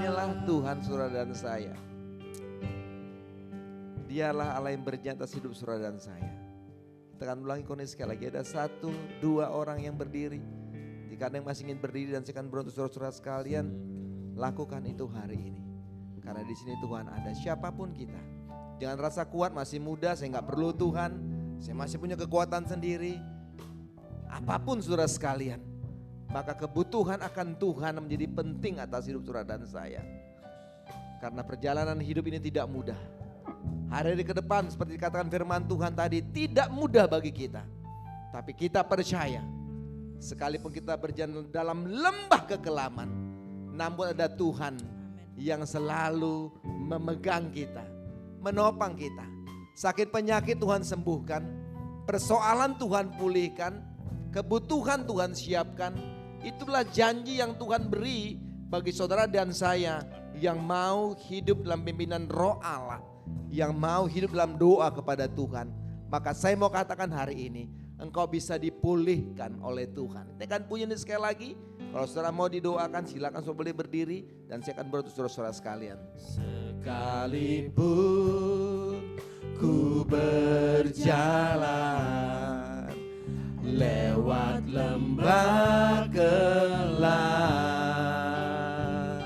inilah Tuhan saudara dan saya. Dialah Allah yang berjanji atas hidup saudara dan saya. Kita akan ulangi kondisi sekali lagi. Ada 1, 2 orang yang berdiri. Jika ada yang masih ingin berdiri dan saya akan berontak saudara-saudara sekalian, lakukan itu hari ini. Karena di sini Tuhan ada, siapapun kita. Jangan rasa kuat, masih muda, saya nggak perlu Tuhan. Saya masih punya kekuatan sendiri. Apapun saudara sekalian, maka kebutuhan akan Tuhan menjadi penting atas hidup saudara dan saya. Karena perjalanan hidup ini tidak mudah. Hari ke depan seperti dikatakan firman Tuhan tadi, tidak mudah bagi kita. Tapi kita percaya, sekalipun kita berjalan dalam lembah kekelaman, namun ada Tuhan yang selalu memegang kita, menopang kita. Sakit penyakit Tuhan sembuhkan, persoalan Tuhan pulihkan, kebutuhan Tuhan siapkan. Itulah janji yang Tuhan beri bagi saudara dan saya yang mau hidup dalam pimpinan Roh Allah, yang mau hidup dalam doa kepada Tuhan. Maka saya mau katakan hari ini, engkau bisa dipulihkan oleh Tuhan. Tekan punya ini sekali lagi. Kalau saudara mau didoakan, silakan saudara boleh berdiri dan saya akan berdoa untuk saudara sekalian. Sekalipun ku berjalan lewat lembah gelap,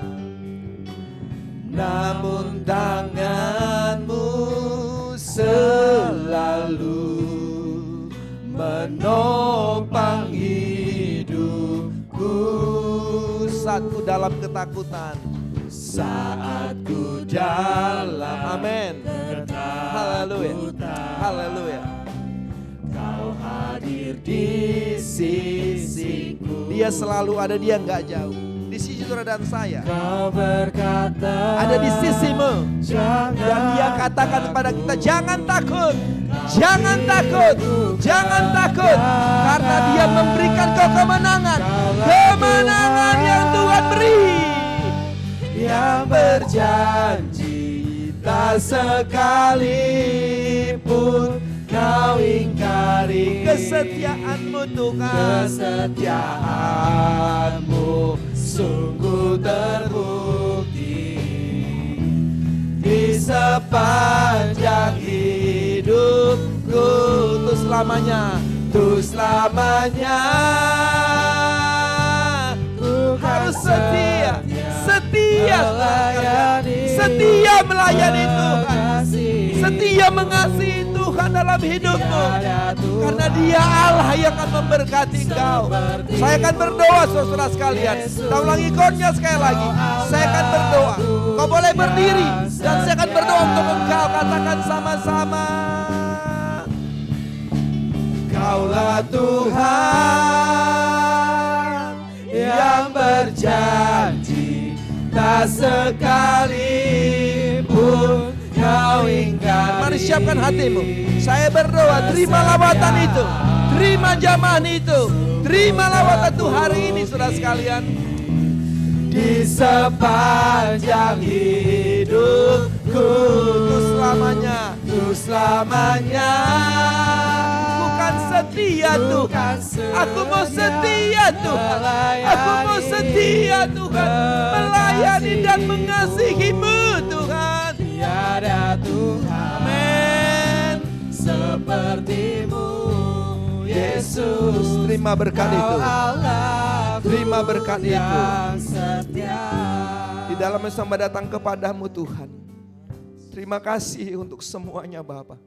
namun tanganmu selalu menopang hidupku. Saat ku dalam ketakutan, saat ku dalam amin. Haleluya, haleluya. Kau hadir di sisiku. Dia selalu ada, dia nggak jauh. Di sisi saudara dan saya. Kau berkata Ada di sisimu. Dan dia katakan kepada kita, jangan takut, jangan takut, jangan takut. Karena dia memberikan kau kemenangan. Kemenangan yang Tuhan beri. yang berjanji tak sekalipun kau ingkari Kesetiaanmu Tuhan. Kesetiaanmu sungguh terbukti di sepanjang hidupku. Untuk selamanya. Untuk selamanya ku Harus setia, setia, melayani, setia melayani Tuhan, kasih. setia mengasihi Tuhan dalam hidupmu. Karena dia Allah yang akan memberkati engkau. Saya akan berdoa saudara sekalian. Kita ulangi chordnya sekali lagi. Saya akan berdoa. Kau boleh berdiri dan saya akan berdoa untuk engkau. Katakan sama-sama. Kaulah Tuhan yang berjanji tak sekalipun kau ingkari. Mari siapkan hatimu. Saya berdoa, terima lawatan itu, terima jamahan itu, terima lawatan itu hari ini saudara sekalian. Di sepanjang hidupku Untuk selamanya. untuk selamanya. Bukan setia Tuhan, aku mau setia Tuhan, aku mau setia Tuhan, melayani dan mengasihimu Tuhan. Tiada Tuhan Amin. sepertimu Yesus. Terima berkat itu. Terima berkat itu. Yang setia. Di dalam sembah datang kepadamu Tuhan. Terima kasih untuk semuanya Bapa.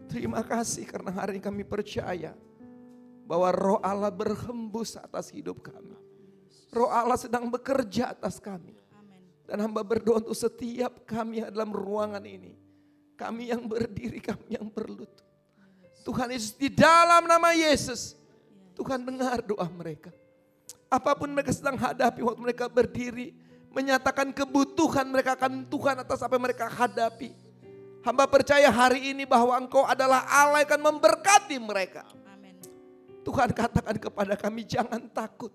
Terima kasih karena hari ini kami percaya bahwa Roh Allah berhembus atas hidup kami. Roh Allah sedang bekerja atas kami. Dan hamba berdoa untuk setiap kami yang dalam ruangan ini. Kami yang berdiri, kami yang berlutut. Tuhan Yesus, di dalam nama Yesus, Tuhan dengar doa mereka. Apapun mereka sedang hadapi waktu mereka berdiri, menyatakan kebutuhan mereka akan Tuhan atas apa yang mereka hadapi. Hamba percaya hari ini bahwa Engkau adalah Allah yang akan memberkati mereka. Tuhan katakan kepada kami, jangan takut.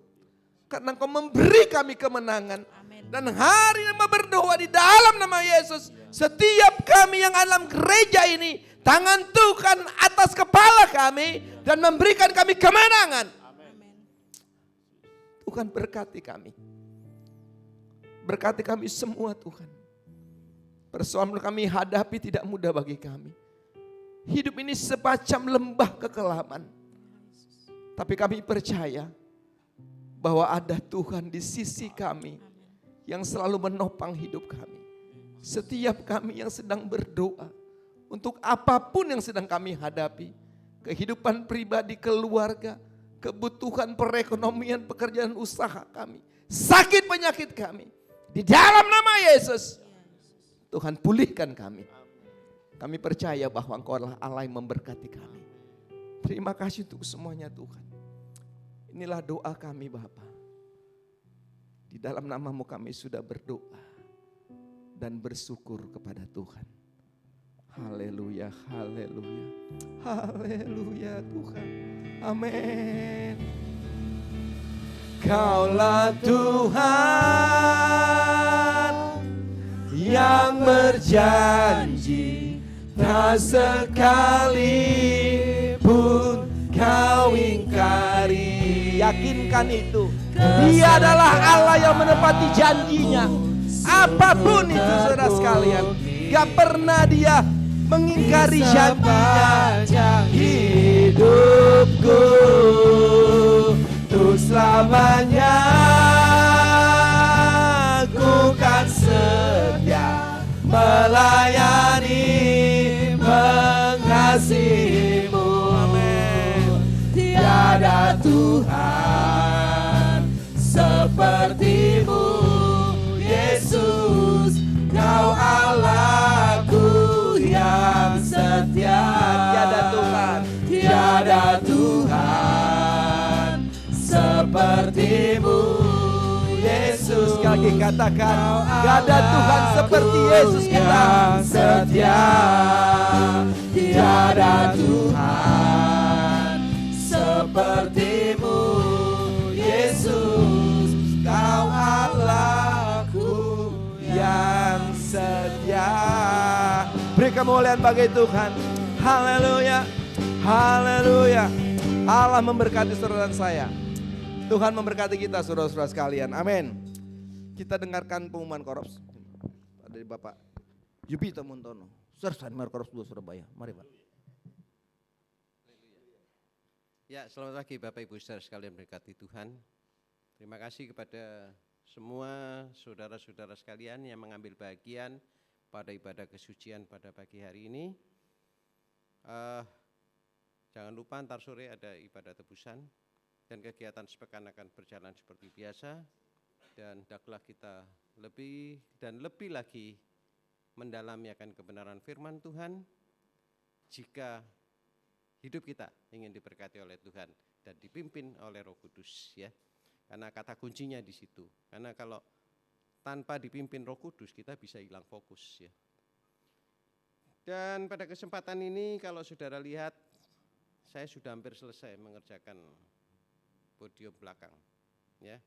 Karena Engkau memberi kami kemenangan. Dan hari ini berdoa di dalam nama Yesus. Setiap kami yang dalam gereja ini, tangan Tuhan atas kepala kami dan memberikan kami kemenangan. Tuhan berkati kami. Berkati kami semua Tuhan. Persoalan kami hadapi tidak mudah bagi kami. Hidup ini semacam lembah kekelaman. Tapi kami percaya bahwa ada Tuhan di sisi kami yang selalu menopang hidup kami. Setiap kami yang sedang berdoa untuk apapun yang sedang kami hadapi, kehidupan pribadi, keluarga, kebutuhan perekonomian, pekerjaan usaha kami, sakit penyakit kami, di dalam nama Yesus, Tuhan pulihkan kami. Kami percaya bahwa Engkau adalah Allah yang memberkati kami. Terima kasih untuk semuanya Tuhan. Inilah doa kami Bapa. Di dalam nama-Mu kami sudah berdoa. dan bersyukur kepada Tuhan. Haleluya, haleluya, haleluya Tuhan. Amin. Kaulah Tuhan yang berjanji, tak sekalipun kau ingkari. Yakinkan itu. Dia adalah Allah yang menepati janjinya. Apapun itu saudara sekalian, gak pernah dia mengingkari janjinya. Hidupku untuk selamanya ku kan setia melayani, mengasihimu. Amin. Tiada Tuhan sepertimu, Yesus, kau Allahku yang setia. Tiada Tuhan, tiada Tuhan sepertimu, Yesus. Sekali katakan, gak ada Tuhan seperti Yesus kita. Setia, tiada Tuhan sepertimu, Yesus, kau Allahku yang setia. Beri kemuliaan bagi Tuhan. Haleluya, haleluya. Allah memberkati saudara dan saya. Tuhan memberkati kita saudara-saudara sekalian. Amin. Kita dengarkan pengumuman Korops dari Bapak Yupito Muntono, Sarjana Korops 2 Surabaya. Mari Pak. Ya, selamat pagi Bapak Ibu saudara sekalian berkati Tuhan. Terima kasih kepada semua saudara-saudara sekalian yang mengambil bagian pada ibadah kesucian pada pagi hari ini. Jangan lupa ntar sore ada ibadah tebusan dan kegiatan sepekan akan berjalan seperti biasa. Dan hendaklah kita lebih dan lebih lagi mendalami akan kebenaran firman Tuhan jika hidup kita ingin diberkati oleh Tuhan dan dipimpin oleh Roh Kudus, ya. Karena kata kuncinya di situ. Karena kalau tanpa dipimpin Roh Kudus kita bisa hilang fokus, ya. Dan pada kesempatan ini kalau saudara lihat, saya sudah hampir selesai mengerjakan podium belakang, ya.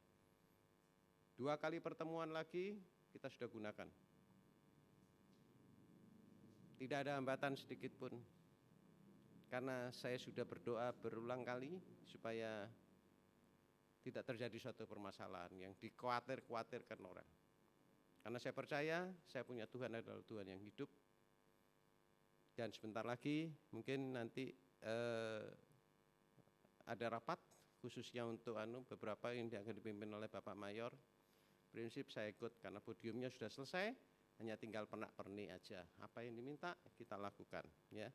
2 kali pertemuan lagi kita sudah gunakan. Tidak ada hambatan sedikit pun. Karena saya sudah berdoa berulang kali supaya tidak terjadi suatu permasalahan yang dikhawatir-khawatirkan orang. Karena saya percaya saya punya Tuhan adalah Tuhan yang hidup. Dan sebentar lagi mungkin nanti ada rapat khususnya untuk beberapa yang akan dipimpin oleh Bapak Mayor. Prinsip saya ikut karena podiumnya sudah selesai, hanya tinggal pernak-pernik aja. Apa yang diminta kita lakukan, ya.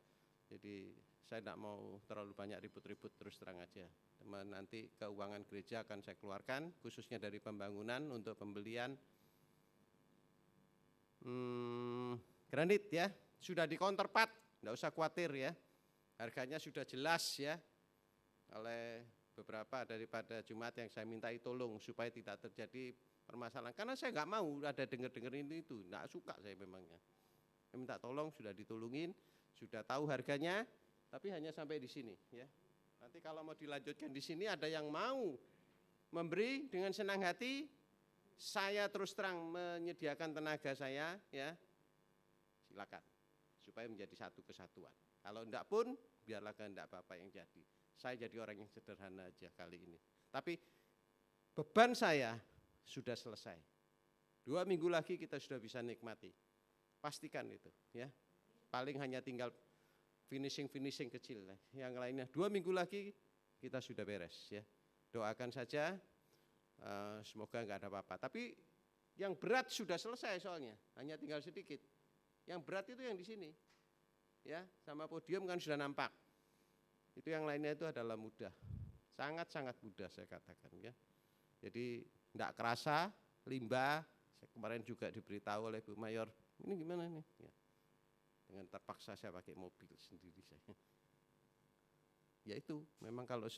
Jadi saya tidak mau terlalu banyak ribut-ribut, terus terang aja. Nanti keuangan gereja akan saya keluarkan khususnya dari pembangunan untuk pembelian granit, ya. Sudah di counterpart, tidak usah khawatir, ya. Harganya sudah jelas, ya, oleh beberapa daripada Jumat yang saya mintai tolong supaya tidak terjadi permasalahan. Karena saya nggak mau ada dengar-dengar ini itu, nggak suka saya memangnya. Saya minta tolong, sudah ditolongin, sudah tahu harganya, tapi hanya sampai di sini, ya. Nanti kalau mau dilanjutkan di sini ada yang mau memberi dengan senang hati, saya terus terang menyediakan tenaga saya, ya. Silakan supaya menjadi satu kesatuan. Kalau enggak pun biarlah kehendak Bapak yang jadi. Saya jadi orang yang sederhana aja kali ini. Tapi beban saya sudah selesai. 2 minggu lagi kita sudah bisa nikmati. Pastikan itu, ya. Paling hanya tinggal finishing kecil. Yang lainnya 2 minggu lagi kita sudah beres, ya. Doakan saja, semoga enggak ada apa-apa. Tapi yang berat sudah selesai soalnya, hanya tinggal sedikit. Yang berat itu yang di sini, ya, sama podium kan sudah nampak. Itu yang lainnya itu adalah mudah, sangat-sangat mudah saya katakan, ya. Jadi tidak kerasa, limbah. Saya kemarin juga diberitahu oleh Bu Mayor, ini gimana nih? Ya. Dengan terpaksa saya pakai mobil sendiri saya. Ya itu, memang kalau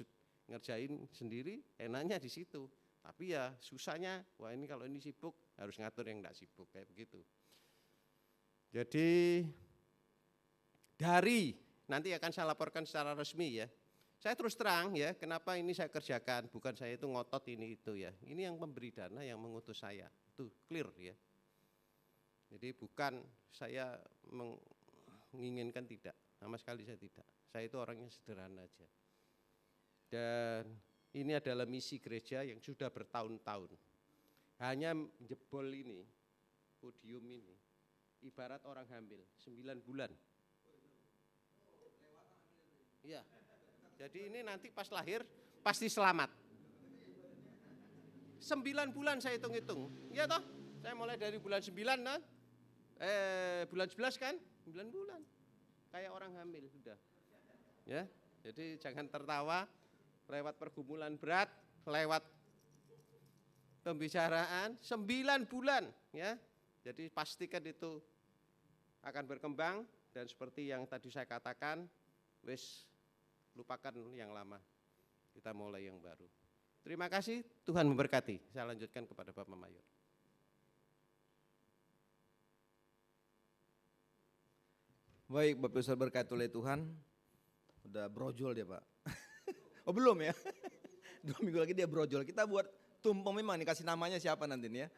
ngerjain sendiri enaknya di situ. Tapi ya susahnya, wah ini kalau ini sibuk harus ngatur yang tidak sibuk kayak begitu. Jadi dari nanti akan saya laporkan secara resmi ya. Saya terus terang ya, kenapa ini saya kerjakan, bukan saya itu ngotot ini itu ya. Ini yang memberi dana yang mengutus saya, itu clear ya. Jadi bukan saya menginginkan, tidak, sama sekali saya tidak. Saya itu orangnya sederhana aja. Dan ini adalah misi gereja yang sudah bertahun-tahun. Hanya jebol ini, podium ini, ibarat orang hamil, 9 bulan. Iya. Jadi ini nanti pas lahir pasti selamat. 9 bulan saya hitung-hitung. Iya toh? Saya mulai dari bulan 9 nah. Bulan 11 kan? 9 bulan. Kayak orang hamil sudah. Ya. Jadi jangan tertawa lewat pergumulan berat, lewat pembicaraan 9 bulan ya. Jadi pastikan itu akan berkembang dan seperti yang tadi saya katakan, wis lupakan yang lama, kita mulai yang baru. Terima kasih, Tuhan memberkati. Saya lanjutkan kepada Bapak Mayor. Baik, Bapak Ibu berkati oleh Tuhan. Udah brojol dia Pak. Oh belum ya? 2 minggu lagi dia brojol. Kita buat tumpeng memang nih, kasih namanya siapa nanti nih ya.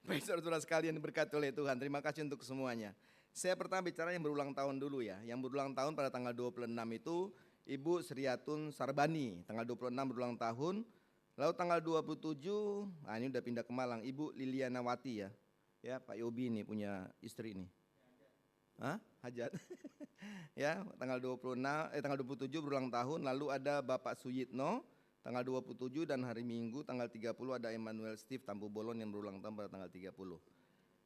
Baik saudara-saudara sekalian berkati oleh Tuhan. Terima kasih untuk semuanya. Saya pertama bicara yang berulang tahun dulu ya. Yang berulang tahun pada tanggal 26 itu Ibu Sriatun Sarbani, tanggal 26 berulang tahun. Lalu tanggal 27, ini udah pindah ke Malang, Ibu Lilianawati ya. Ya, Pak Yobi ini punya istri ini. Hajat. Ya, tanggal 27 berulang tahun. Lalu ada Bapak Suyitno tanggal 27 dan hari Minggu tanggal 30 ada Emmanuel Steve Tampu Bolon yang berulang tahun pada tanggal 30.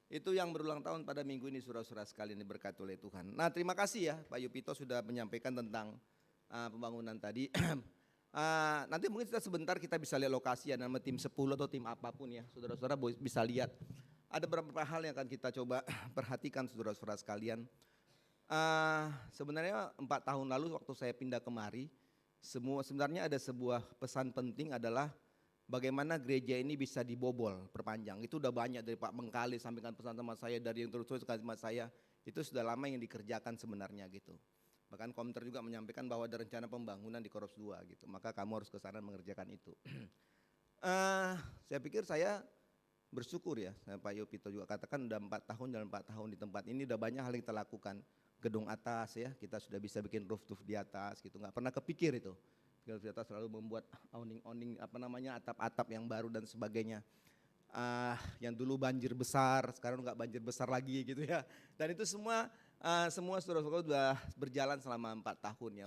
Itu yang berulang tahun pada minggu ini saudara-saudara sekalian diberkati oleh Tuhan. Nah terima kasih ya Pak Yupito sudah menyampaikan tentang pembangunan tadi. Nanti mungkin sebentar kita bisa lihat lokasi ya, nama tim 10 atau tim apapun ya. Saudara-saudara bisa lihat. Ada beberapa hal yang akan kita coba perhatikan saudara-saudara sekalian. Sebenarnya 4 tahun lalu waktu saya pindah kemari, sebenarnya ada sebuah pesan penting adalah bagaimana gereja ini bisa dibobol, perpanjang. Itu udah banyak dari Pak Mengkali sampaikan pesan sama saya, dari yang terus-terus sama saya. Itu sudah lama yang dikerjakan sebenarnya gitu. Bahkan Komter juga menyampaikan bahwa ada rencana pembangunan di Korps 2 gitu. Maka kamu harus ke sana mengerjakan itu. Saya pikir saya bersyukur ya. Pak Yopito juga katakan udah 4 tahun, jalan 4 tahun di tempat ini udah banyak hal yang kita lakukan. Gedung atas ya, kita sudah bisa bikin roof di atas gitu. Nggak pernah kepikir itu. Kita selalu membuat awning atap-atap yang baru dan sebagainya. Yang dulu banjir besar, sekarang nggak banjir besar lagi gitu ya. Dan itu semua saudara-saudara sudah berjalan selama 4 tahun ya,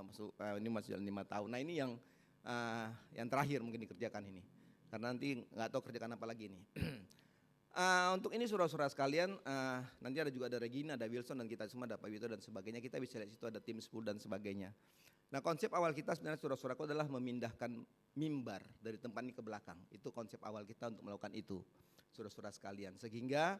ini masih jalan 5 tahun. Nah ini yang terakhir mungkin dikerjakan ini, karena nanti nggak tahu kerjakan apa lagi ini. Untuk ini saudara-saudara sekalian, nanti ada Regina, ada Wilson dan kita semua, ada Pak Wito dan sebagainya. Kita bisa lihat situ ada tim 10 dan sebagainya. Nah konsep awal kita sebenarnya saudara-saudaraku adalah memindahkan mimbar dari tempat ini ke belakang. Itu konsep awal kita untuk melakukan itu saudara-saudara sekalian. Sehingga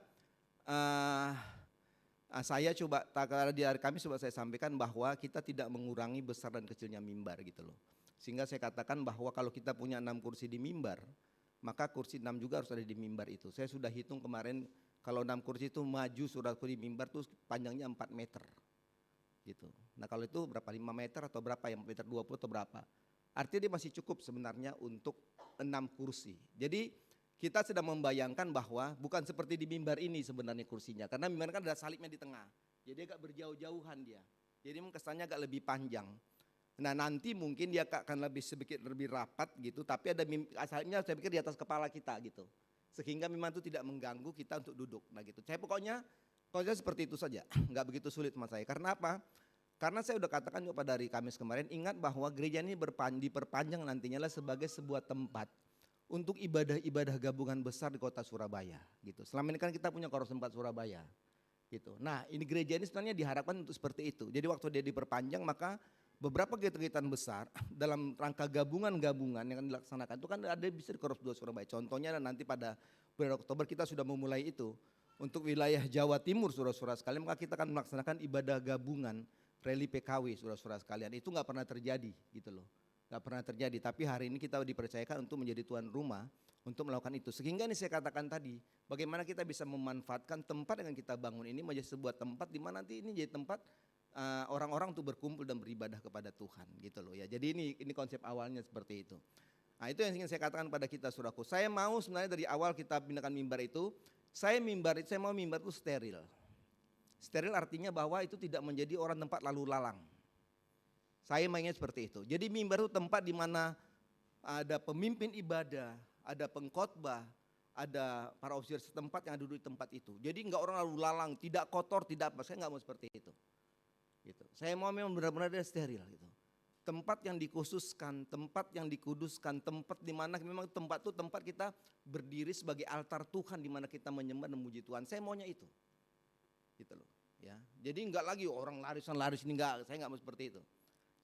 saya coba, di hari Kamis coba saya sampaikan bahwa kita tidak mengurangi besar dan kecilnya mimbar gitu loh. Sehingga saya katakan bahwa kalau kita punya 6 kursi di mimbar, maka kursi 6 juga harus ada di mimbar itu. Saya sudah hitung kemarin kalau 6 kursi itu maju saudaraku di mimbar itu panjangnya 4 meter. Gitu. Nah kalau itu berapa, 5 meter atau berapa, yang meter 20 atau berapa. Artinya dia masih cukup sebenarnya untuk 6 kursi. Jadi kita sedang membayangkan bahwa bukan seperti di mimbar ini sebenarnya kursinya. Karena mimbar kan ada salibnya di tengah. Jadi agak berjauh-jauhan dia. Jadi memang kesannya agak lebih panjang. Nah nanti mungkin dia akan sedikit lebih rapat gitu. Tapi ada salibnya saya pikir di atas kepala kita gitu. Sehingga memang itu tidak mengganggu kita untuk duduk. Nah gitu. Saya pokoknya seperti itu saja, nggak begitu sulit sama saya. Karena apa? Karena saya udah katakan juga pada hari Kamis kemarin, ingat bahwa gereja ini diperpanjang nantinya lah sebagai sebuah tempat untuk ibadah-ibadah gabungan besar di kota Surabaya. Gitu. Selama ini kan kita punya Korps 4 Surabaya. Gitu. Nah ini gereja ini sebenarnya diharapkan untuk seperti itu. Jadi waktu dia diperpanjang maka beberapa kegiatan besar dalam rangka gabungan-gabungan yang akan dilaksanakan itu kan ada bisa di Korps 2 Surabaya. Contohnya nanti pada bulan Oktober kita sudah memulai itu. Untuk wilayah Jawa Timur saudara-saudara sekalian, maka kita akan melaksanakan ibadah gabungan rally PKW saudara-saudara sekalian. Itu nggak pernah terjadi gitu loh. Gak pernah terjadi, tapi hari ini kita dipercayakan untuk menjadi tuan rumah untuk melakukan itu. Sehingga ini saya katakan tadi, bagaimana kita bisa memanfaatkan tempat yang kita bangun ini menjadi sebuah tempat di mana nanti ini jadi tempat orang-orang untuk berkumpul dan beribadah kepada Tuhan gitu loh ya. Jadi ini konsep awalnya seperti itu. Nah itu yang ingin saya katakan pada kita saudaraku. Saya mau sebenarnya dari awal kita pindahkan mimbar itu, saya mau mimbar itu steril. Steril artinya bahwa itu tidak menjadi orang tempat lalu lalang. Saya mainnya seperti itu. Jadi mimbar itu tempat di mana ada pemimpin ibadah, ada pengkhotbah, ada para ofisir setempat yang duduk di tempat itu. Jadi enggak orang lalu lalang, tidak kotor, tidak apa. Saya enggak mau seperti itu. Gitu. Saya mau memang benar-benar dia steril gitu. Tempat yang dikhususkan, tempat yang dikuduskan, tempat di mana memang tempat itu tempat kita berdiri sebagai altar Tuhan di mana kita menyembah dan memuji Tuhan. Saya maunya itu. Gitu loh, ya. Jadi enggak lagi orang laris ini enggak, saya enggak mau seperti itu.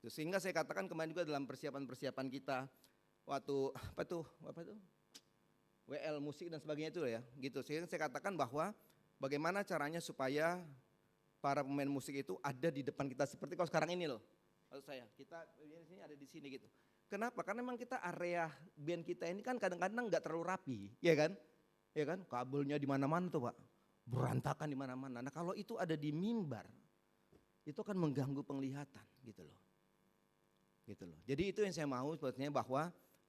Sehingga saya katakan kemarin juga dalam persiapan kita waktu apa tuh? WL musik dan sebagainya itu ya, gitu. Sehingga saya katakan bahwa bagaimana caranya supaya para pemain musik itu ada di depan kita seperti kalau sekarang ini loh. Maksud saya, kita di sini ada di sini gitu. Kenapa? Karena memang kita area band kita ini kan kadang-kadang nggak terlalu rapi, ya kan? Ya kan? Kabelnya di mana-mana tuh Pak, berantakan di mana-mana. Nah kalau itu ada di mimbar, itu akan mengganggu penglihatan, gitu loh. Gitu loh. Jadi itu yang saya mau sebetulnya bahwa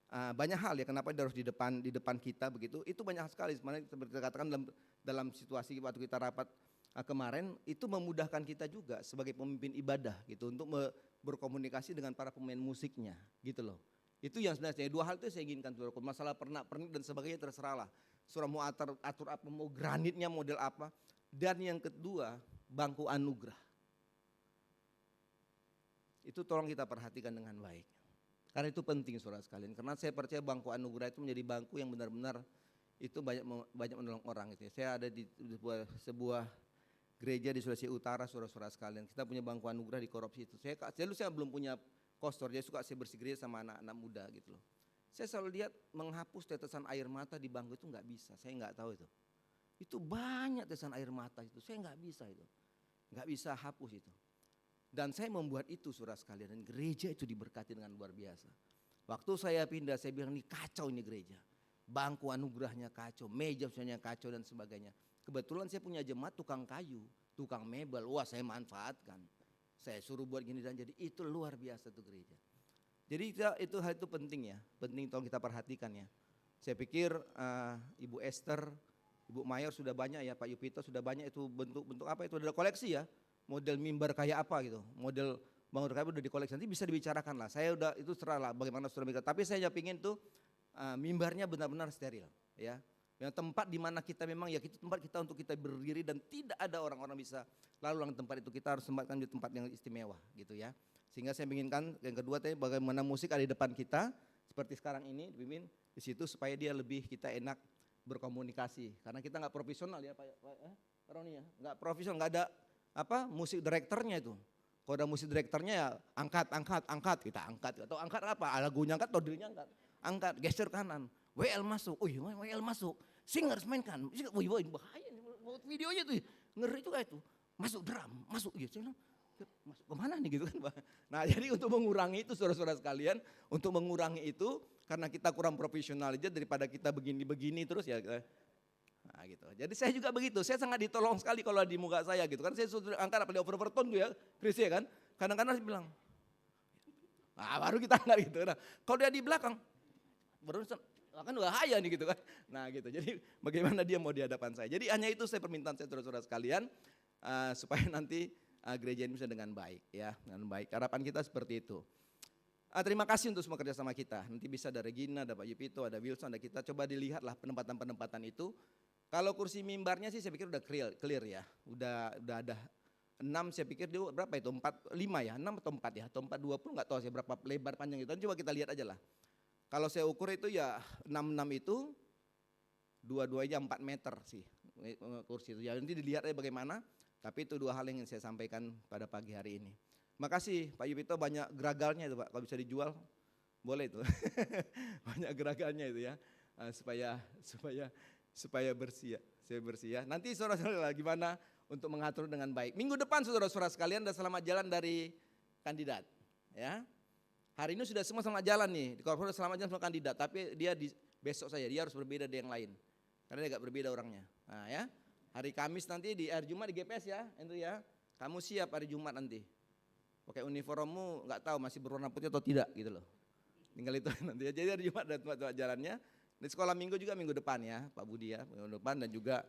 banyak hal ya kenapa dia harus di depan kita begitu. Itu banyak sekali sebenarnya seperti dikatakan dalam situasi waktu kita rapat kemarin itu memudahkan kita juga sebagai pemimpin ibadah gitu untuk berkomunikasi dengan para pemain musiknya gitu loh. Itu yang sebenarnya dua hal itu saya inginkan. Masalah pernik dan sebagainya terserahlah. Surah mau atur apa, mau granitnya model apa. Dan yang kedua bangku anugerah. Itu tolong kita perhatikan dengan baik. Karena itu penting saudara sekalian. Karena saya percaya bangku anugerah itu menjadi bangku yang benar-benar itu banyak menolong orang gitu ya. Saya ada di sebuah gereja di Sulawesi Utara saudara-saudara sekalian. Kita punya bangku anugerah di korupsi itu. Saya belum punya kostor, jadi suka saya bersih gereja sama anak-anak muda gitu loh. Saya selalu lihat menghapus tetesan air mata di bangku itu nggak bisa, saya nggak tahu itu. Itu banyak tetesan air mata itu, saya nggak bisa itu. Nggak bisa hapus itu. Dan saya membuat itu saudara sekalian, dan gereja itu diberkati dengan luar biasa. Waktu saya pindah, saya bilang ini kacau ini gereja. Bangku anugerahnya kacau, meja misalnya kacau dan sebagainya. Kebetulan saya punya jemaat tukang kayu, tukang mebel, wah saya manfaatkan. Saya suruh buat gini dan jadi itu luar biasa tuh gereja. Jadi hal itu penting ya, penting tolong kita perhatikan ya. Saya pikir Ibu Esther, Ibu Mayor sudah banyak ya, Pak Yupito sudah banyak itu bentuk apa itu ada koleksi ya. Model mimbar kayak apa gitu, model bangun kayu udah dikoleksi, nanti bisa dibicarakan lah. Saya udah itu serah lah bagaimana saudara mikir. Tapi saya ingin tuh mimbarnya benar-benar steril ya. Yang tempat di mana kita memang ya itu tempat kita untuk kita berdiri dan tidak ada orang-orang bisa lalu lalang tempat itu, kita harus tempatkan di tempat yang istimewa gitu ya. Sehingga saya inginkan yang kedua tadi bagaimana musik ada di depan kita seperti sekarang ini dipimpin di situ supaya dia lebih kita enak berkomunikasi karena kita nggak profesional ya Pak Roni ya, nggak profesional, nggak ada musik direkturnya itu. Kalau ada musik direkturnya ya angkat kita angkat atau angkat apa lagunya angkat atau dirinya angkat geser kanan. WL masuk, WL masuk, singers mainkan, bahaya videonya tuh, ngeri juga itu, masuk drum, masuk gitu, masuk kemana nih gitu kan. Nah jadi untuk mengurangi itu saudara-saudara sekalian, untuk mengurangi itu karena kita kurang profesional aja daripada kita begini-begini terus ya. Nah gitu, jadi saya juga begitu, saya sangat ditolong sekali kalau di muka saya gitu kan, saya sudah angkat apa di overton tuh ya, Chris ya kan, kadang-kadang saya bilang, baru kita angkat gitu. Nah kalau dia di belakang, baru kan bahaya nih gitu kan. Nah gitu, jadi bagaimana dia mau di hadapan saya. Jadi hanya itu saya permintaan saya saudara-saudara sekalian supaya nanti gereja ini bisa dengan baik ya, dengan baik. Harapan kita seperti itu. Terima kasih untuk semua kerjasama kita. Nanti bisa ada Regina, ada Pak Yupito, ada Wilson, ada kita. Coba dilihatlah penempatan-penempatan itu. Kalau kursi mimbarnya sih saya pikir udah clear ya. Udah ada 6 saya pikir dia berapa itu? 5 ya, 6 atau 4 ya, atau 420 nggak tahu saya berapa lebar panjang itu. Coba kita lihat aja lah. Kalau saya ukur itu ya 66 itu dua-duanya 4 meter sih kursi itu. Ya nanti dilihat aja bagaimana, tapi itu dua hal yang ingin saya sampaikan pada pagi hari ini. Makasih Pak Yupito, banyak geragalnya itu Pak, kalau bisa dijual boleh itu. Banyak geragalnya itu ya, supaya bersih ya, saya bersih ya. Nanti saudara-saudara gimana untuk mengatur dengan baik. Minggu depan saudara-saudara sekalian dan selamat jalan dari kandidat ya. Hari ini sudah semua selamat jalan nih, di korporat selamat jalan semua kandidat, tapi dia besok saja dia harus berbeda dari yang lain. Karena dia agak berbeda orangnya. Nah ya, hari Kamis nanti di hari Jumat di GPS ya, Andrew ya. Kamu siap hari Jumat nanti. Pakai uniformmu nggak tahu masih berwarna putih atau tidak gitu loh. Tinggal itu nanti ya. Jadi hari Jumat ada tempat jalannya. Di sekolah minggu juga minggu depan ya, Pak Budi ya, minggu depan dan juga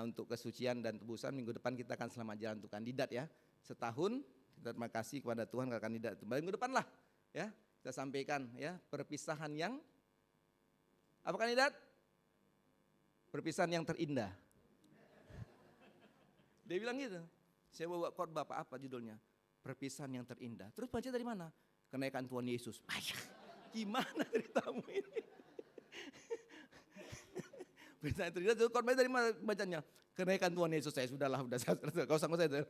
untuk kesucian dan tebusan minggu depan kita akan selamat jalan untuk kandidat ya. Setahun kita terima kasih kepada Tuhan kalau kandidat. Minggu depan lah ya kita sampaikan ya perpisahan yang apa kandidat? Perpisahan yang terindah. Dia bilang gitu. Saya bawa khotbah apa judulnya? Perpisahan yang terindah. Terus baca dari mana? Kenaikan Tuhan Yesus. Ayah, gimana ceritamu ini? Perpisahan yang terindah. Terus khotbah dari mana bacanya? Kenaikan Tuhan Yesus. Saya sudahlah, udah kau sama saya.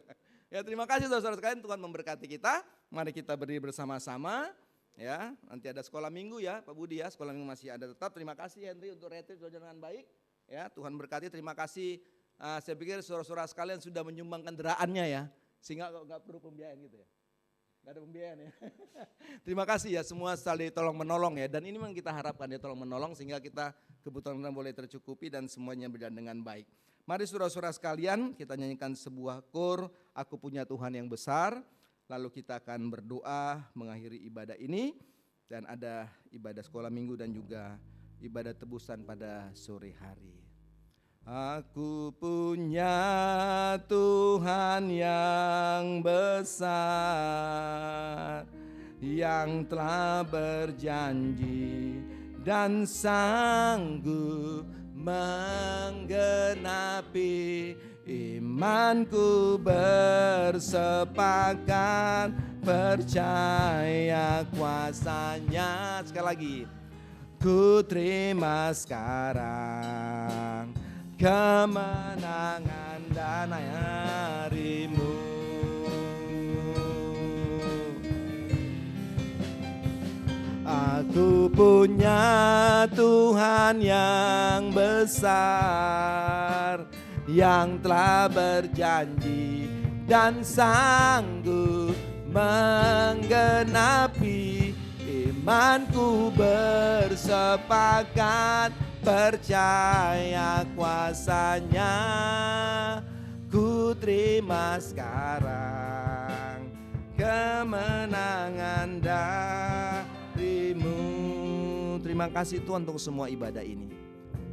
Ya terima kasih saudara sekalian, Tuhan memberkati kita. Mari kita berdiri bersama-sama. Ya, nanti ada sekolah minggu ya, Pak Budi ya. Sekolah minggu masih ada tetap. Terima kasih Henry untuk retreat sudah dengan baik. Ya, Tuhan berkati. Terima kasih. Saya pikir saudara-saudara sekalian sudah menyumbang kendaraannya ya, sehingga nggak perlu pembiayaan gitu ya. Nggak ada pembiayaan ya. Terima kasih ya semua saling tolong menolong ya. Dan ini memang kita harapkan ya tolong menolong sehingga kita kebutuhan kita boleh tercukupi dan semuanya berjalan dengan baik. Mari saudara-saudara sekalian kita nyanyikan sebuah kor, Aku Punya Tuhan Yang Besar. Lalu kita akan berdoa mengakhiri ibadah ini. Dan ada ibadah sekolah minggu dan juga ibadah tebusan pada sore hari. Aku punya Tuhan yang besar, yang telah berjanji dan sanggup menggenapi imanku, bersepakat percaya kuasanya. Sekali lagi, ku terima sekarang kemenangan dan harimu. Aku punya Tuhan yang besar, yang telah berjanji dan sanggup menggenapi imanku, bersepakat percaya kuasanya. Ku terima sekarang kemenangan darimu. Terima kasih Tuhan untuk semua ibadah ini.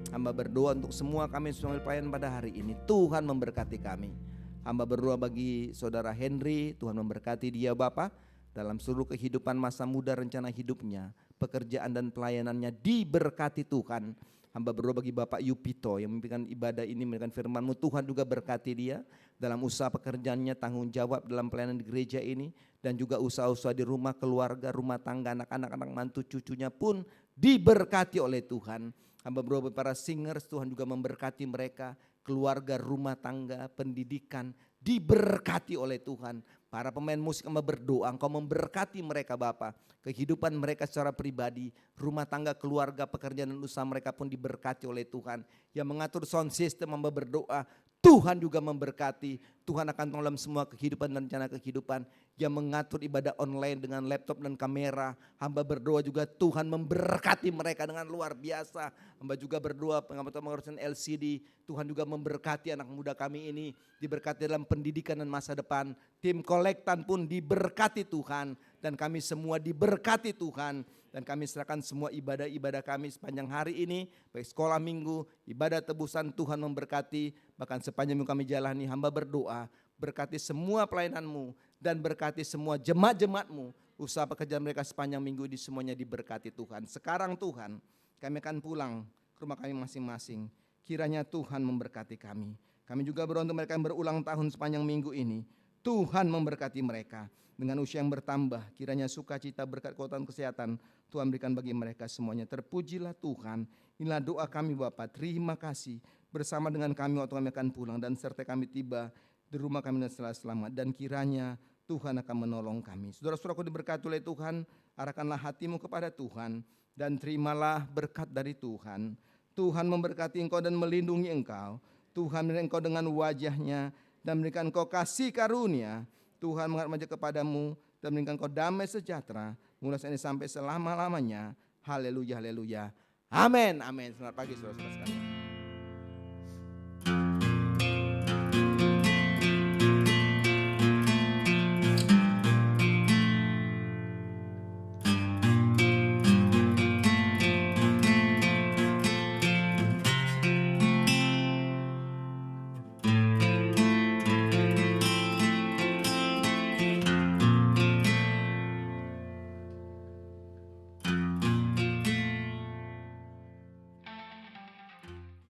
Hamba berdoa untuk semua kami semua pelayan pada hari ini. Tuhan memberkati kami. Hamba berdoa bagi saudara Henry, Tuhan memberkati dia Bapa dalam seluruh kehidupan masa muda, rencana hidupnya, pekerjaan dan pelayanannya diberkati Tuhan. Hamba berdoa bagi Bapak Yupito yang memimpin ibadah ini, memberikan firman-Mu. Tuhan juga berkati dia dalam usaha pekerjaannya, tanggung jawab dalam pelayanan di gereja ini, dan juga usaha-usaha di rumah, keluarga, rumah tangga, anak-anak, anak mantu, cucunya pun diberkati oleh Tuhan. Hamba berdoa para singers, Tuhan juga memberkati mereka, keluarga, rumah tangga, pendidikan, diberkati oleh Tuhan. Para pemain musik hamba berdoa, Engkau memberkati mereka Bapa, kehidupan mereka secara pribadi, rumah tangga, keluarga, pekerjaan dan usaha mereka pun diberkati oleh Tuhan. Yang mengatur sound system hamba berdoa, Tuhan juga memberkati. Tuhan akan tolong semua kehidupan dan rencana kehidupan. Yang mengatur ibadah online dengan laptop dan kamera, hamba berdoa juga Tuhan memberkati mereka dengan luar biasa. Hamba juga berdoa pengurusan LCD, Tuhan juga memberkati anak muda kami ini, diberkati dalam pendidikan dan masa depan. Tim kolektan pun diberkati Tuhan, dan kami semua diberkati Tuhan. Dan kami serahkan semua ibadah-ibadah kami sepanjang hari ini, baik sekolah minggu, ibadah tebusan, Tuhan memberkati. Bahkan sepanjang minggu kami jalani, hamba berdoa, berkati semua pelayanan-Mu dan berkati semua jemaat-jemaat-Mu. Usaha pekerjaan mereka sepanjang minggu ini semuanya diberkati Tuhan. Sekarang Tuhan, kami akan pulang ke rumah kami masing-masing. Kiranya Tuhan memberkati kami. Kami juga berdoa untuk mereka yang berulang tahun sepanjang minggu ini. Tuhan memberkati mereka. Dengan usia yang bertambah, kiranya sukacita, berkat, kekuatan, kesehatan Tuhan berikan bagi mereka semuanya. Terpujilah Tuhan. Inilah doa kami Bapa. Terima kasih bersama dengan kami waktu kami akan pulang, dan serta kami tiba di rumah kami dan selamat. Dan kiranya Tuhan akan menolong kami. Saudara-saudaraku diberkati oleh Tuhan, arahkanlah hatimu kepada Tuhan dan terimalah berkat dari Tuhan. Tuhan memberkati engkau dan melindungi engkau. Tuhan memberikan engkau dengan wajahnya dan memberikan engkau kasih karunia. Tuhan menghadap wajah kepadamu dan dan memberikan kau damai sejahtera mulai saat ini sampai selama-lamanya. Haleluya, haleluya. Amin, amin. Selamat pagi saudara-saudara sekalian.